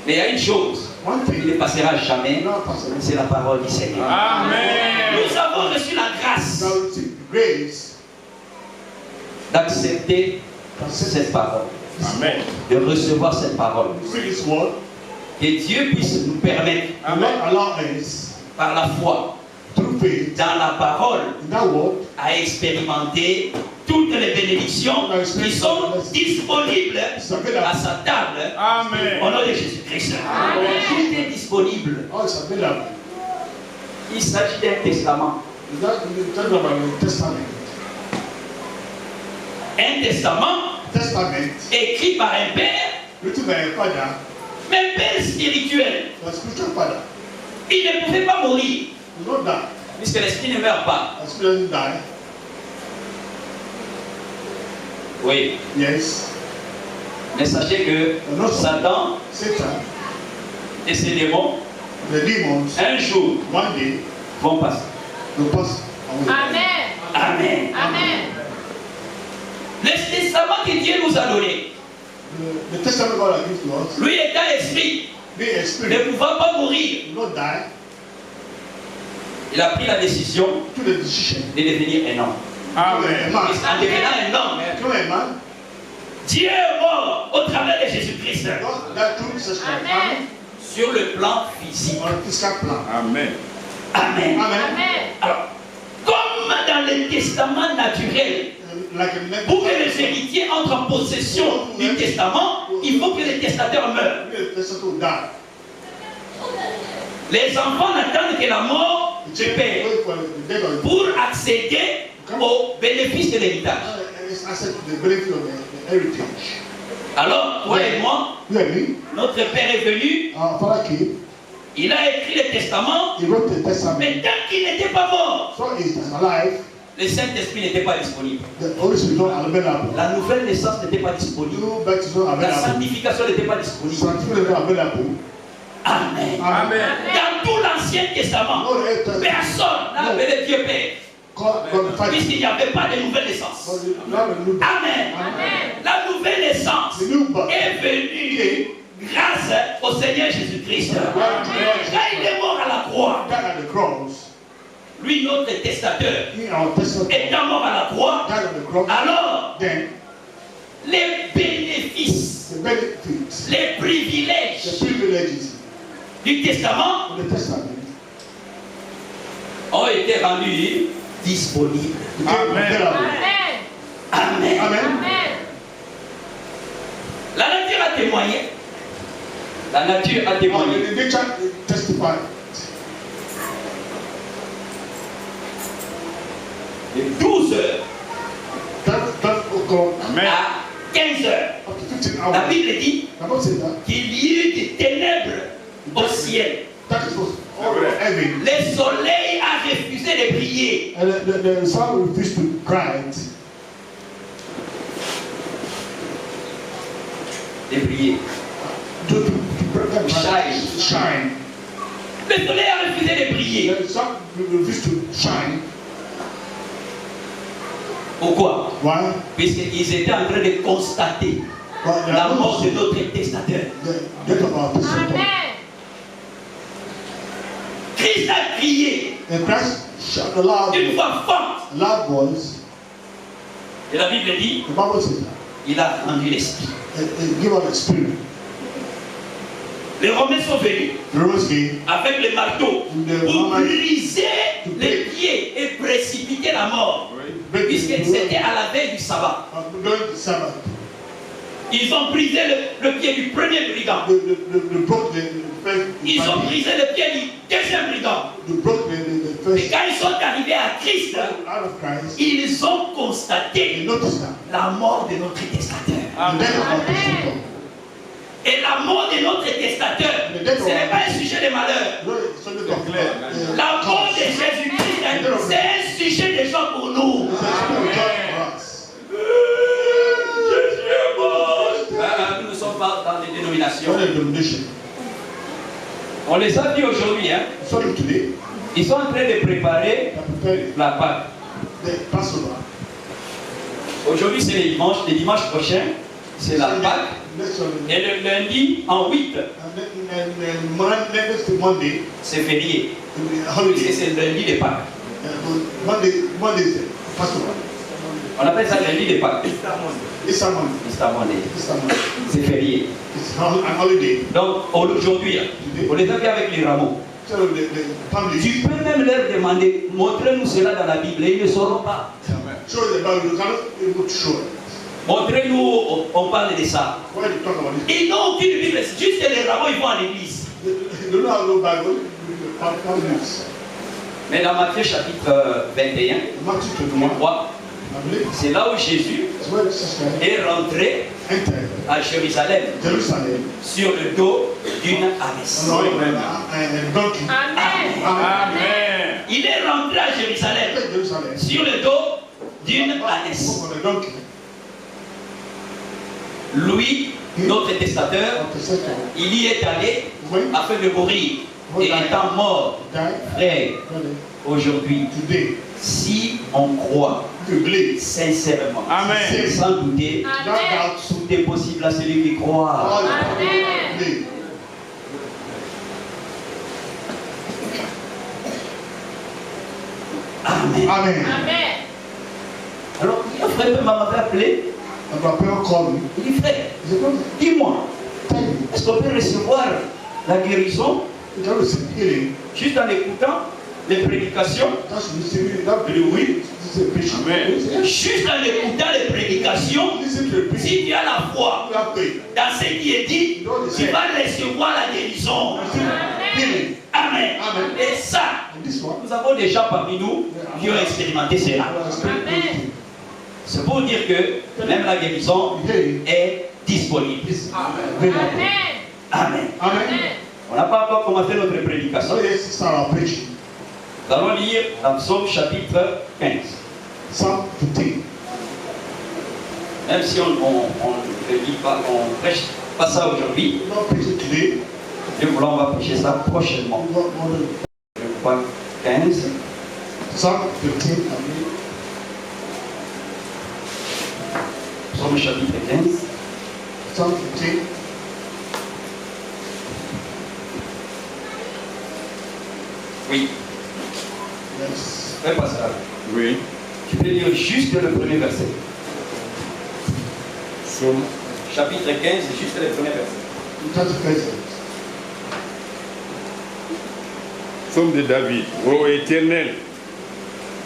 Mais il y a une chose, one il ne thing, passera jamais, not possible. c'est la parole du Seigneur. Amen. Nous avons reçu la grâce Now receive grace, d'accepter cette parole, Amen. de recevoir cette parole. receive this word. Que Dieu puisse nous permettre, Do not allow us, par la foi, through faith, dans la parole, in that word, à expérimenter toutes les bénédictions qui sont disponibles à sa table Amen. au nom de Jésus-Christ. Tout est disponible. all is available. Il s'agit d'un testament. Is that you talk about the testament? Un testament Testament écrit par un père, written by a father, mais un père spirituel. a spiritual father. Il ne pouvait pas mourir, You know that. puisque l'esprit ne meurt pas. A spirit doesn't die. Oui, Yes. mais sachez que Satan Satan, et ses démons, the demons, un jour, one day vont passer. will pass away. Amen. Amen. Amen. Le testament que Dieu nous a donné, The testament God has given to us, lui étant esprit, being a ne spirit, pouvant pas mourir, will not die. il a pris la décision To the decision. de devenir un homme. Amen. Man, En devenant un homme, kill a man. Dieu est mort au travers de Jésus-Christ God died through Jesus Christ. Amen. sur le plan physique. On a physical plan. Amen. Amen. Amen. Amen. Alors, comme dans le testament naturel, Like a pour que les héritiers entrent en possession du testament, il faut que le testateur meure. the person will die. Les enfants n'attendent que la mort du père Wait for the death of pour accéder au bénéfice de l'héritage. It's access to the benefit of the heritage. Alors, toi et moi, You and me, notre père est venu, our father came, il a écrit le testament, he wrote the mais testament. tant qu'il n'était pas mort, So he's alive, le Saint-Esprit n'était pas disponible. the Holy Spirit is not available. La nouvelle naissance n'était pas disponible. New birth is not La available. sanctification n'était pas disponible. Sanctification is not available. Amen. Amen. Dans tout l'Ancien Testament, No Old Testament. personne n'a appelé Dieu Père, God fight. puisqu'il n'y avait pas de nouvelle naissance. Amen. Amen. La nouvelle naissance The new birth. est venue grâce au Seigneur Jésus-Christ. Quand il est mort à la croix, Died at the cross. lui, notre testateur, In our testament, étant mort à la croix, died at the cross. alors Then les bénéfices, the benefits, les the privilèges privileges du testament of the testament ont été rendus disponibles. became Amen. available. Amen. Amen. Amen. Amen. La nature a témoigné. La nature a Oh, témoigné. the nature testified. De 12 heures That o'clock Amen. à 15 heures. up to 15 La hours. Bible dit The Bible says that. qu'il y eut des ténèbres au ciel. That is what all of heaven. Le soleil a refusé de briller. And the sun refused to bright. De briller. To shine. Le soleil a refusé de briller. The sun refused to shine. Pourquoi? Why? Puisqu'ils étaient en train de constater Well, they la are mort not de notre testateur. the death of our testament. Amen. Christ a crié And Christ shouted aloud, d'une voix forte. loud voice. Et la Bible dit, The Bible says that. il a rendu l'esprit. And give out the spirit. Les Romains sont venus The Romans came. avec le marteau pour briser les pieds et précipiter la mort. Puisque c'était à la veille du sabbat. During the Sabbath. Ils ont brisé le pied du premier brigand. They broke the first. Ils ont brisé le pied du deuxième brigand. They broke the Et first. quand ils sont arrivés à Christ, Out of Christ. ils ont They constaté noticed that. la mort de notre testateur. The death of our testament. Et la mort de notre testateur, ce n'est pas un sujet de malheur. It's something of La mort de Jésus-Christ, c'est un sujet de joie pour nous. It's a spirit of joy for us. Jésus est mort. Nous ne sommes pas dans des dénominations. What a denomination. On les a vus aujourd'hui. Hein. Sorry today. Ils sont en train de préparer They are preparing la Pâque. the Passover. Aujourd'hui, c'est le dimanche. Le dimanche prochain, c'est la Pâque. Next one. Et le lundi, en 8, Next Monday, c'est férié. Et holiday. c'est lundi de Pâques. Monday is the festival. On appelle ça lundi de Pâques. Easter Monday. Easter Monday. Easter Monday. C'est férié. It's an holiday. Donc aujourd'hui, on les a fait avec les rameaux. So the family. Tu peux même leur demander, montrez-nous cela dans la Bible, et ils ne sauront pas. Show the Bible. You cannot able to show it. Montrez-nous, on parle de ça. Why do you talk about it? Ils n'ont aucune Bible, c'est juste les rameaux, ils vont à l'église. They don't have no Bible. Families. Mais dans Matthieu chapitre 21, Matthew je 21. crois, I believe c'est là où Jésus it's where Jesus est rentré entered à Jérusalem Jerusalem. sur le dos d'une ânesse. And donkey. Amen. Amen. Il est rentré à Jérusalem Jerusalem. sur le dos d'une ânesse. On a donkey. Louis, notre testateur, Of the second. il y est allé When afin de mourir. Et étant mort, die, frère, aujourd'hui, today, si on croit you believe. sincèrement, Amen. sans douter, Amen. That tout est possible à celui qui croit. all Amen. believe. Amen. Amen. Amen. Alors, un frère m'avait appelé, And my parents called me. il dit frère, He said, "Brother, dis-moi, tell me, est-ce qu'on peut recevoir la guérison you can receive healing. juste en écoutant les prédications? That's receiving that Je dis oui. This is a patient. Amen. Juste en écoutant les prédications, Listen to the preaching. si tu as la foi You have faith. dans ce qui est dit, tu vas recevoir la guérison. Healing. Amen. Amen. Et ça, And this one, nous avons des gens parmi nous qui ont expérimenté cela. Amen. C'est pour dire que même la guérison healing est disponible. is available. Amen. Amen. Amen. Amen. On n'a pas encore commencé notre prédication. So let's start our preaching. Nous allons lire dans Psaume chapitre 15. Psalm 15. Même si on ne lit pas, on prêche pas ça aujourd'hui, We're not preaching today. Dieu voulant, on va prêcher ça prochainement. Je crois 15. Psalm 15. I mean, Psaume chapitre 15. Psalm 15. Oui, Yes. fais pas ça. Oui. Tu peux lire juste le premier verset. Psaume. Chapitre 15, juste le premier verset. That's the first. Psaume de David. Ô Éternel,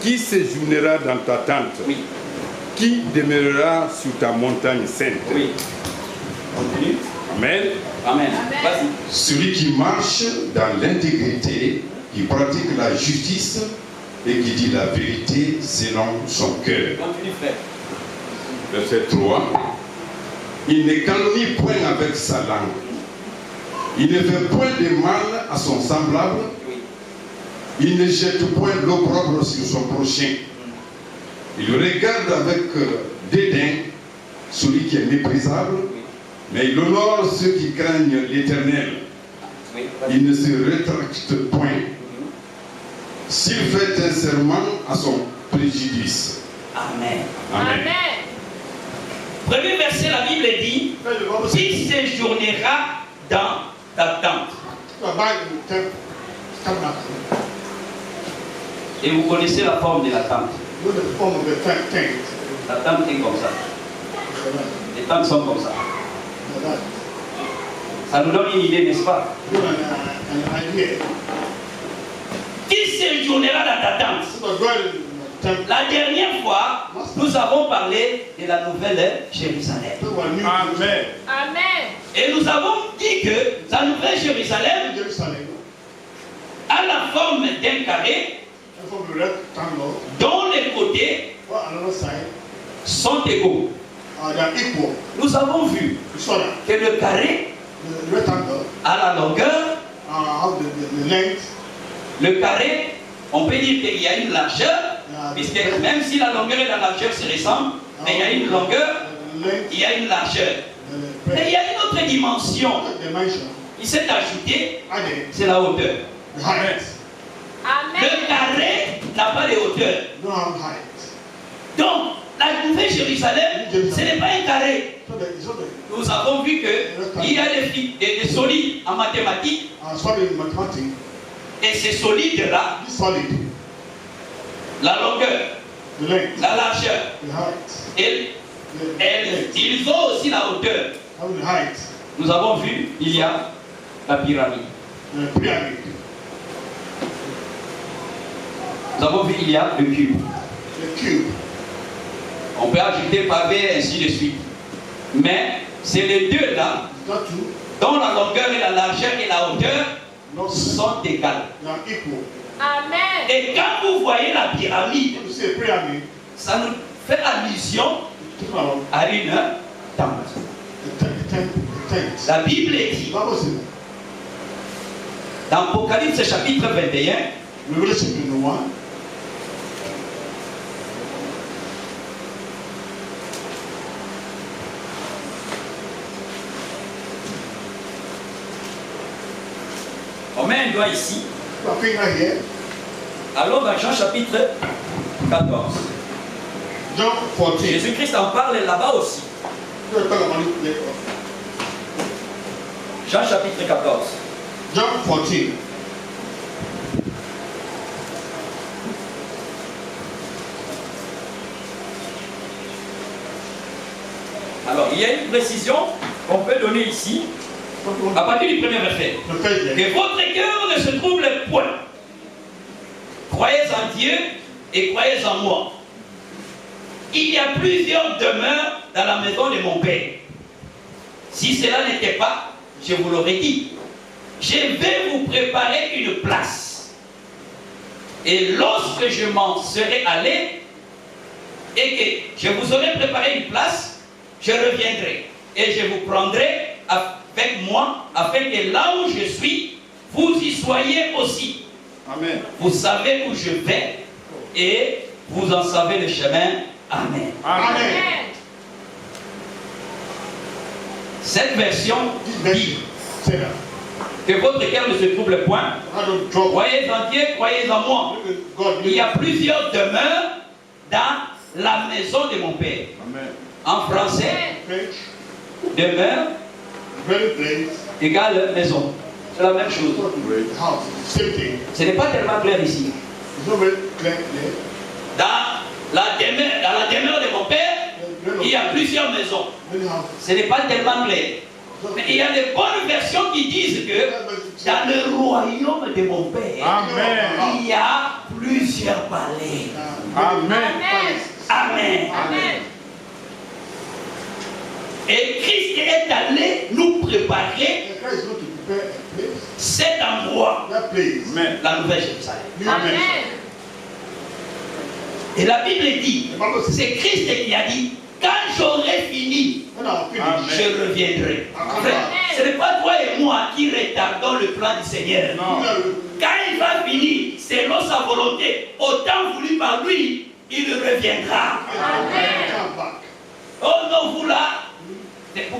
qui séjournera dans ta tente? Oui, Qui demeurera sur ta montagne sainte? oui. Continue. Amen. Amen. Amen. Vas-y. Celui qui marche dans l'intégrité, qui pratique la justice et qui dit la vérité selon son cœur. Continue, frère. Verset 3. Il ne calomnie point avec sa langue. Il ne fait point de mal à son semblable. Oui. Il ne jette point l'opprobre sur son prochain. Il regarde avec dédain celui qui est méprisable, mais il honore ceux qui craignent l'Éternel. Oui. Vas-y. Il ne se rétracte point. S'il fait un serment à son préjudice. Amen. Amen. Amen. Premier verset, la Bible dit qui séjournera dans ta tente. Et vous connaissez la forme de la tente. Know the form of the tent. La tente est comme ça. Les tentes sont comme ça. Ça nous donne une idée, n'est-ce pas? Give an idea. Qui séjournera dans ta tente? So go ahead and La dernière fois, nous avons parlé de la nouvelle Jérusalem. Amen. Amen. Et nous avons dit que la nouvelle Jérusalem Jerusalem. a la forme d'un carré From the rectangle. dont les côtés Or another side. sont égaux. They are equal. Nous avons vu You saw that. que le carré The rectangle a la longueur, have the length. le carré, on peut dire qu'il y a une largeur, puisque même si la longueur et la largeur se ressemblent, mais il y a une longueur, The length. il y a une largeur. The Mais il y a une autre dimension dimension. qui s'est ajoutée, Added. c'est la hauteur. The height. Le Amen. carré n'a pas de hauteur. Don't have height. Donc, la la nouvelle Jérusalem, ce n'est pas un carré. So it's not the Nous avons vu qu'il y a des solides en mathématiques, solid in mathematics. et ces solides-là, This solid, la longueur, the length, la largeur, the height, ils ont aussi la hauteur. having the height, Nous avons vu, il y a la pyramide. the pyramid, Nous avons vu, il y a le cube. the cube. On peut ajouter pavé, ainsi de suite. Mais c'est les deux là, That two, dont la longueur et la largeur et la hauteur not sont égales. they are equal. Amen. Et quand vous voyez la pyramide, When you see a pyramid, ça nous fait allusion it's talking about à une tente. the tent. La Bible The dit Bible says, dans Apocalypse chapitre 21, Revelation 21, on met un doigt ici. a finger here, Allons dans Jean chapitre 14. John 14. Jésus-Christ en parle là-bas aussi. We'll talk about it later. Jean chapitre 14. John 14. Alors, il y a une précision qu'on peut donner ici, à partir du premier verset. The first day. Que votre cœur ne se trouble point. Croyez en Dieu et croyez en moi. Il y a plusieurs demeures dans la maison de mon Père. Si cela n'était pas, je vous l'aurais dit. Je vais vous préparer une place. Et lorsque je m'en serai allé, et que je vous aurai préparé une place, je reviendrai. Et je vous prendrai avec moi, afin que là où je suis, vous y soyez aussi. Amen. Vous savez où je vais, et vous en savez le chemin. Amen. Amen. Amen. Cette version This dit version said that. que votre cœur ne se trouble point. I don't trouble. Croyez en Dieu, croyez en moi. God, Il y a plusieurs demeures dans la maison de mon Père. Amen. En français, Page, demeure very place, égale maison. C'est la même chose. house, same thing. Ce n'est pas tellement clair ici. It's not very clear there. Dans la demeure de mon Père, il y a plusieurs maisons. Many houses. Ce n'est pas tellement clair. Mais il y a des bonnes versions qui disent que dans le royaume de mon Père, Amen. il y a plusieurs palais. Amen. Amen. Amen. Et Christ est allé nous préparer And Christ is going to prepare a place. cet endroit, That place. Amen. la Nouvelle Jérusalem. New Amen. Jerusalem. Et la Bible dit, The Bible says, c'est Christ qui a dit, quand j'aurai fini, when I finish, Amen. je reviendrai. Amen. Frère, ce n'est pas toi et moi qui retardons le plan du Seigneur. Non. Quand il va finir, selon sa volonté, autant voulu par lui, il reviendra. Amen. come back. Oh non, vous là,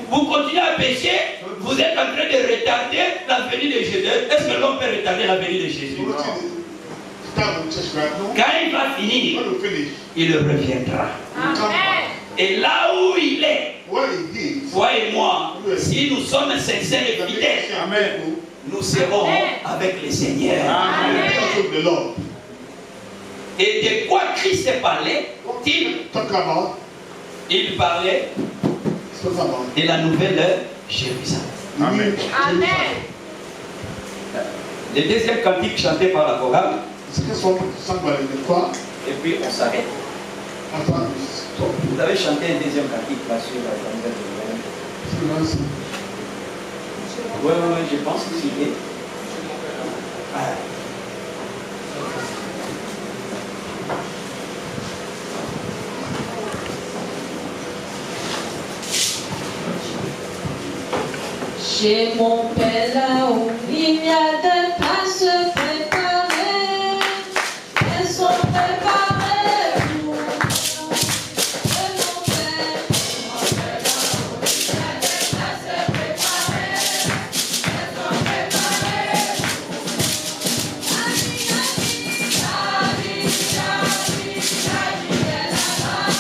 vous continuez à pécher, vous êtes en train de retarder la venue de Jésus. Est-ce que l'homme peut retarder la venue de Jésus? You know, the time of church right now. Quand il va finir, When we finish, il reviendra. Amen. Et là où il est, what he did, toi et moi, si nous sommes sincères et fidèles, Amen. nous serons avec le Seigneur. Amen. also the Lord. Et de quoi Christ parlait? Talk about, Il parlait talk about. de la nouvelle Jérusalem. Amen. Amen. Le deuxième cantique chanté par la chorale, The second song sung by the choir. et puis on s'arrête. After this, Vous avez chanté un deuxième cantique là sur la nouvelle Jérusalem. Oui, je pense que c'est. Ah. Chez mon père là-haut, il y a des places préparées. Elles sont préparées pour moi. Chez mon père, là-haut, il y a des places préparées. Elles sont préparées pour moi. Ami, ami, ami, ami, ami, elle est là-bas.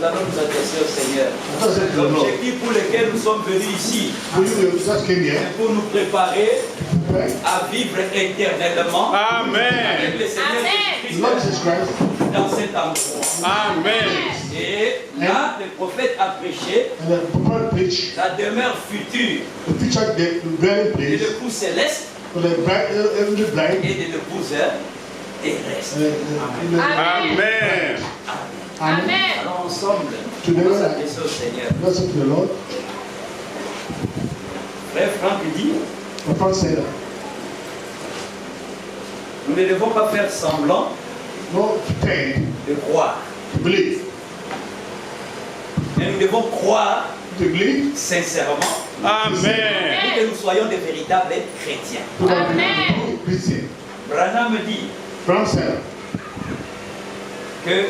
nous allons nous adresser au Seigneur. That's it, Lord. L'objectif pour lequel nous sommes venus ici, For you just came here, c'est pour nous préparer right? à vivre éternellement Amen. avec le Seigneur The Lord Jésus-Christ Jesus Christ. dans cet endroit. Amen. Et là, le prophète a prêché And the prophet preach la demeure future the future dwelling de place l'époux céleste for the heavenly bride. et de l'épouseur terrestre. Amen. Amen. Alors ensemble, nous allons s'adresser au Seigneur. Blessed to the Lord. Frère Franck dit, The prophet said, nous ne devons pas faire semblant no pretend de croire, to believe. mais nous devons croire To believe, sincèrement Amen. pour que nous soyons de véritables chrétiens. to be Amen. Christian. Branham dit Frank said, que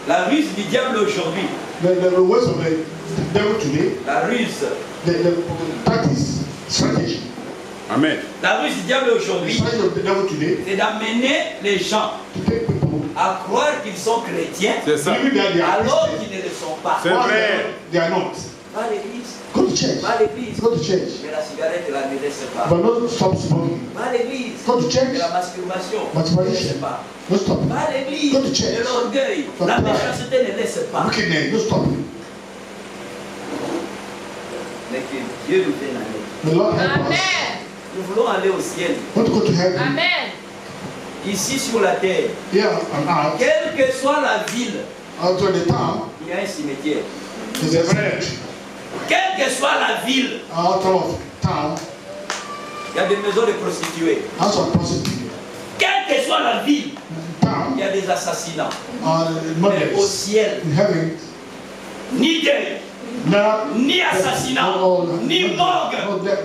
la ruse du diable aujourd'hui, the words of the devil today, la ruse, the tactics, strategy. Amen. la ruse du diable The aujourd'hui, strategy of the devil today, c'est d'amener les gens to take people, à croire qu'ils sont chrétiens C'est ça. believing that they are alors Christian, qu'ils ne le sont pas. C'est vrai. they are not. Va à l'église, Go to church. va à l'église. Go to church. Mais la cigarette, là, ne laisse pas. But not stop smoking. Va à l'église. Go to church. Mais la masturbation, ne Masturbation. laisse pas. No stop. Va à l'église. Go to church. Mais l'orgueil, la méchanceté ne laisse pas. Wickedness. No stop. Mais que Dieu nous fait aller. The Lord help us. Amen. Nous voulons aller au ciel. Want to go to heaven. Amen. Ici sur la terre, Here on earth, quelle que soit la ville, out to the town, il y a un cimetière. there's a cemetery. Quelle que soit la ville, Out of town, il y a des maisons de prostituées. house of prostitute. Quelle que soit la ville, Town, il y a des assassinats. Mais au murders. ciel, In heaven, ni deuil, now, ni assassinat, ni morgue,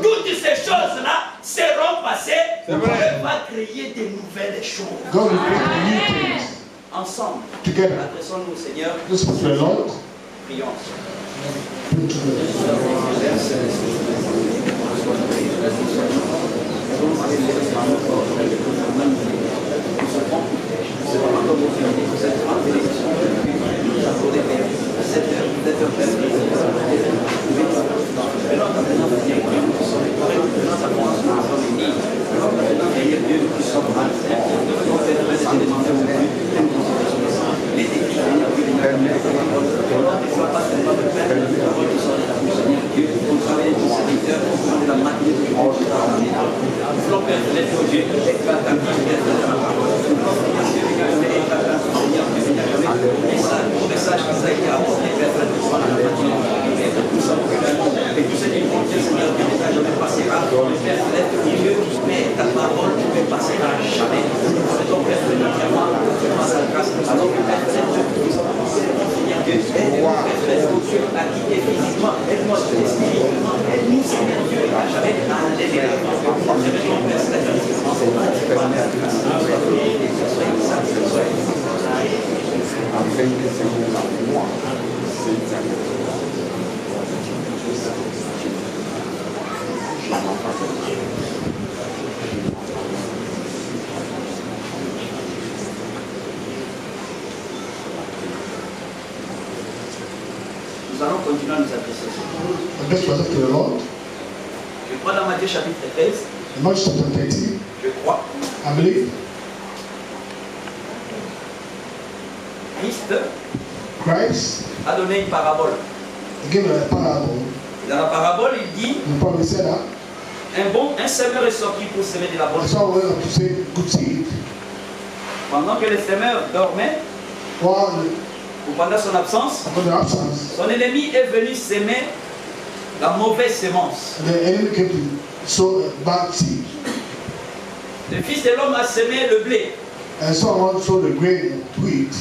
toutes ces choses-là seront passées. Dieu va créer de nouvelles choses. God will create a new things Ensemble, together. adressons-nous au Seigneur, Let's pray to the Lord. prions. Pray to the Lord. Nous allons continuer à nous adresser. The best was to the Lord. Je crois dans Matthieu chapitre 13, In Mark chapter 13, je crois, I believe Christ a donné une parabole. gave a parable. Dans la parabole, il dit, The prophet said that un semeur est sorti pour semer de la bonne I chose. saw a way to say good seed Pendant que le semeur dormait, while ou pendant son absence, upon the absence, son ennemi est venu semer la mauvaise sémence. the enemy came to sow a bad seed. Le Fils de l'homme a semé le blé, And someone sowed the grain wheat,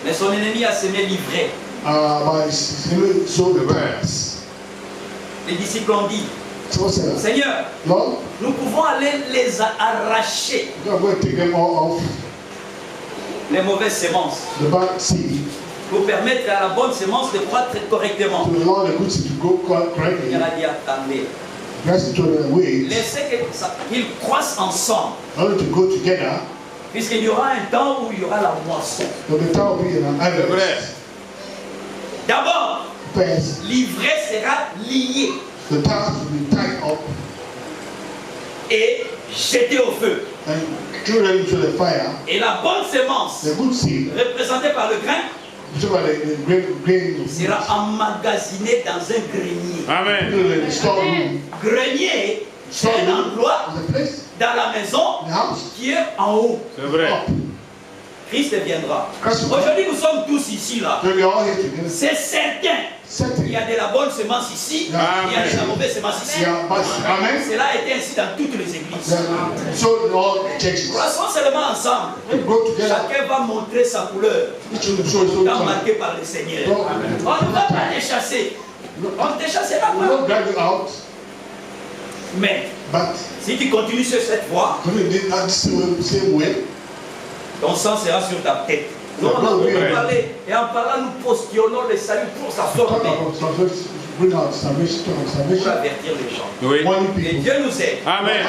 mais son ennemi a semé l'ivraie. but his enemy sowed the grass. Les disciples ont dit, So what said, Seigneur, Lord, nous pouvons aller les arracher, you are going to take them all off les mauvaises sémences, the bad seed pour permettre à la bonne sémence de croître correctement. to allow the good seed to go correctly. Il a dit, attendez, That's to the way laissez qu'ils croissent ensemble. in order to go together Puisqu'il y aura un temps où il y aura la moisson. There'll be time will be an C'est vrai. harvest. D'abord, First, l'ivraie sera liée the task will be tied up et jetée au feu. and thrown into the fire. Et la bonne semence, The good seed, représentée par le grain, which is the grain of sera emmagasinée dans un grenier. Amen. in the storeroom. Grenier, c'est un endroit Is a place, dans la maison the house, qui est en haut. C'est vrai. up. Christ viendra. Christ viendra. Aujourd'hui, nous sommes tous ici, là. Then we are all here together. C'est certain. Il y a de la bonne semence ici, il y a de la mauvaise semence ici. Yeah, but amen. Cela a été ainsi dans toutes les églises. So in all churches, Croissons seulement ensemble. we go together. Chacun va montrer sa couleur, Each of them show his own tant color. marquée par le Seigneur. No, On ne va pas les chasser. On ne te chassera we pas. don't drive you out, Mais but si tu continues sur cette voie, continue in that same way. ton sang sera sur ta tête. Nous on a beaucoup parlé. Et en parlant, nous postillonnons le salut pour sa Talk forme, about salvation, bring out salvation, talk about pour salvation. avertir les gens. Oui. Warning Et people. Dieu nous aide. Amen.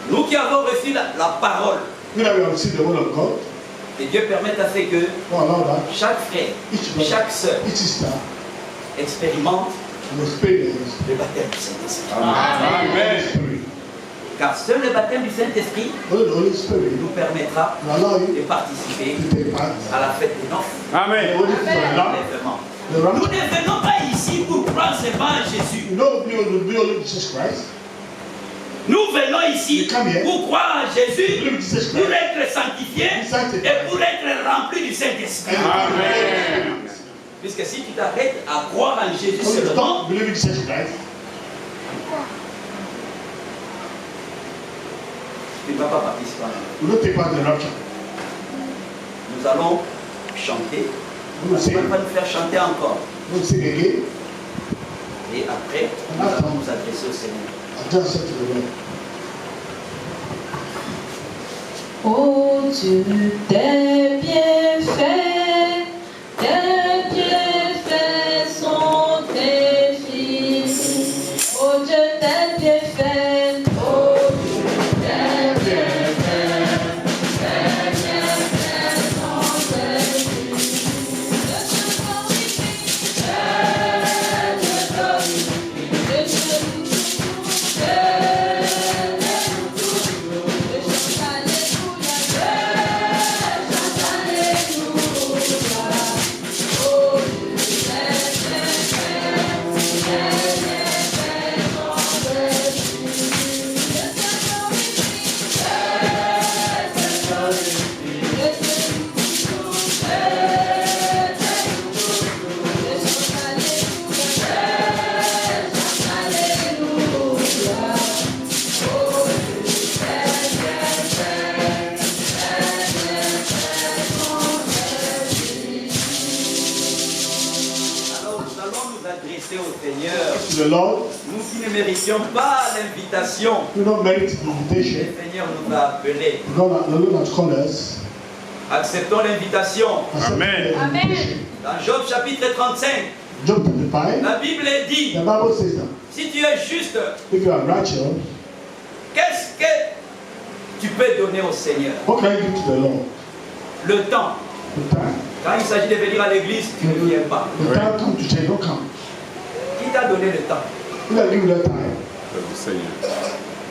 Nous qui avons reçu la parole, We that we have received the word of God, que Dieu permette à ce que God allow that chaque frère, each brother, chaque sœur each sister, expérimente and experience le baptême du Saint-Esprit. the Holy Amen. Spirit. Car seul le baptême du Saint-Esprit Only the Holy Spirit nous permettra will allow de you participer to take part à la fête des nôtres, in the Amen. Holy Spirit. l'enlèvement. The Nous rapture. ne venons pas ici pour prendre seulement Jésus. You know, we only Jesus Christ. Nous venons ici You come here. pour croire en Jésus, Believe in Jesus pour Christ. être sanctifié Sanctified. et pour être rempli du Saint-Esprit. Amen. Puisque si tu t'arrêtes à croire en Jésus Only seulement, stop believing Jesus Christ. tu ne vas pas participer. We don't take part in the rapture. Nous allons chanter. We will Tu sing. vas nous faire chanter encore. We will sing again. Et après, nous allons nous adresser au Seigneur. I just said to the Lord. Oh Dieu, tes bienfaits sont infinis. Oh Dieu, tes bienfaits, oh Dieu, tes bienfaits sont infinis. Je te glorifie, je Alors nous allons nous adresser au Seigneur. To the Lord, Nous qui ne méritions pas l'invitation, we don't merit the le invitation. Seigneur nous a appelés. The Lord has called us. Acceptons l'invitation. Accept Amen. the invitation. Dans Job chapitre 35, Job 35, la Bible dit, the Bible says that si tu es juste, if you are righteous, qu'est-ce que tu peux donner au Seigneur? what can you give to the Lord? Le temps. The time. Quand il s'agit de venir à l'église, tu ne viens pas. The time come to change, don't come. Qui t'a donné le temps? You gotta give you that time. Du Seigneur.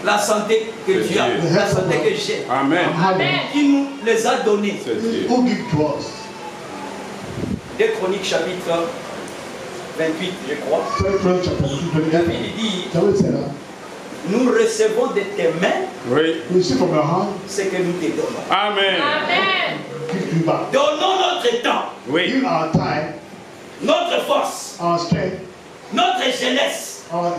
La santé que C'est tu as, Dieu. la santé que j'ai, Amen. I'm having. qui nous les a donnés. C'est Dieu. Who give to us? 2 Chroniques chapitre 28, je crois. 2 chapter 2, La 28. Bible dit, David said that. nous recevons de tes mains Oui. You receive from your hand, ce que nous te donnons. Amen. Amen. give you back. Donnons notre temps, Oui. Give our time, notre force, our strength, notre jeunesse, our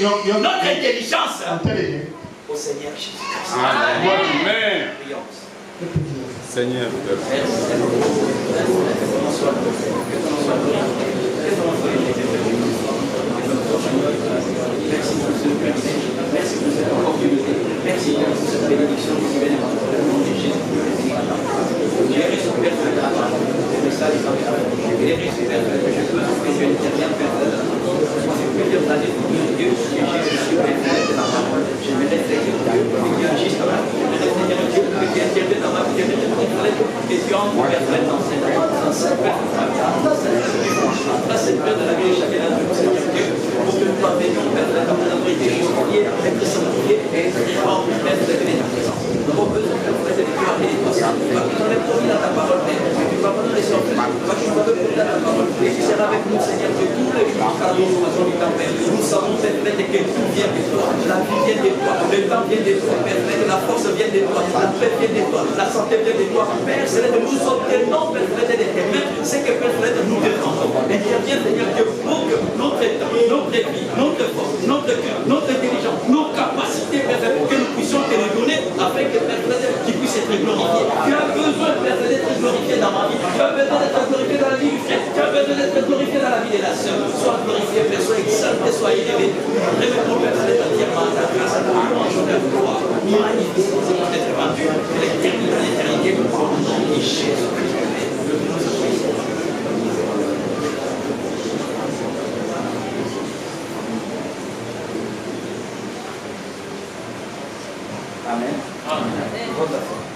your notre intelligence intelligence. au Seigneur Jésus-Christ. Amen. Prions. Seigneur. Merci Seigneur. Que ton nom soit loué. Que ton nom soit loué. Que ton nom soit loué. Merci pour ce privilège. Merci pour cette opportunité. Merci pour cette bénédiction qui vient de notre nom de Jésus. Dieu est super de la part. Le message est entré. Il est super de que je peux souffrir une dernière personne. Plusieurs années pour Dieu, que j'ai super de la parole. Je me laisse Dieu. Dieu agisse. Je me laisse tu seras avec nous, Seigneur, de tous les jours jusqu'à la consommation du temps, Père. Nous savons, Père, que tout vient de toi, la vie vient de toi, le temps vient de toi, Père, la force vient de toi, la paix vient de toi, la santé vient de toi. Père, Seigneur, nous sommes tellement, Père, de tes mains, c'est que, Père, nous défendons. Et interviens, Seigneur, que pour que notre temps, notre vie, notre force, notre cœur, notre intelligence, nos capacités, Père, que nous puissions te les donner afin que, Père, qui puisse être glorifié. Tu as besoin, Père, d'être glorifié dans ma vie. Tu as besoin d'être glorifié dans la vie du frère. Tu as besoin d'être glorifié dans la vie de la sœur. Sois glorifié, Père, sois exalté, sois élevé. Remettons, Père, entièrement ta grâce, ta louange, ta gloire. Magnifique, c'est peut-être vendu. L'éternité, l'éternité, au nom de Jésus-Christ. Amen. Amen.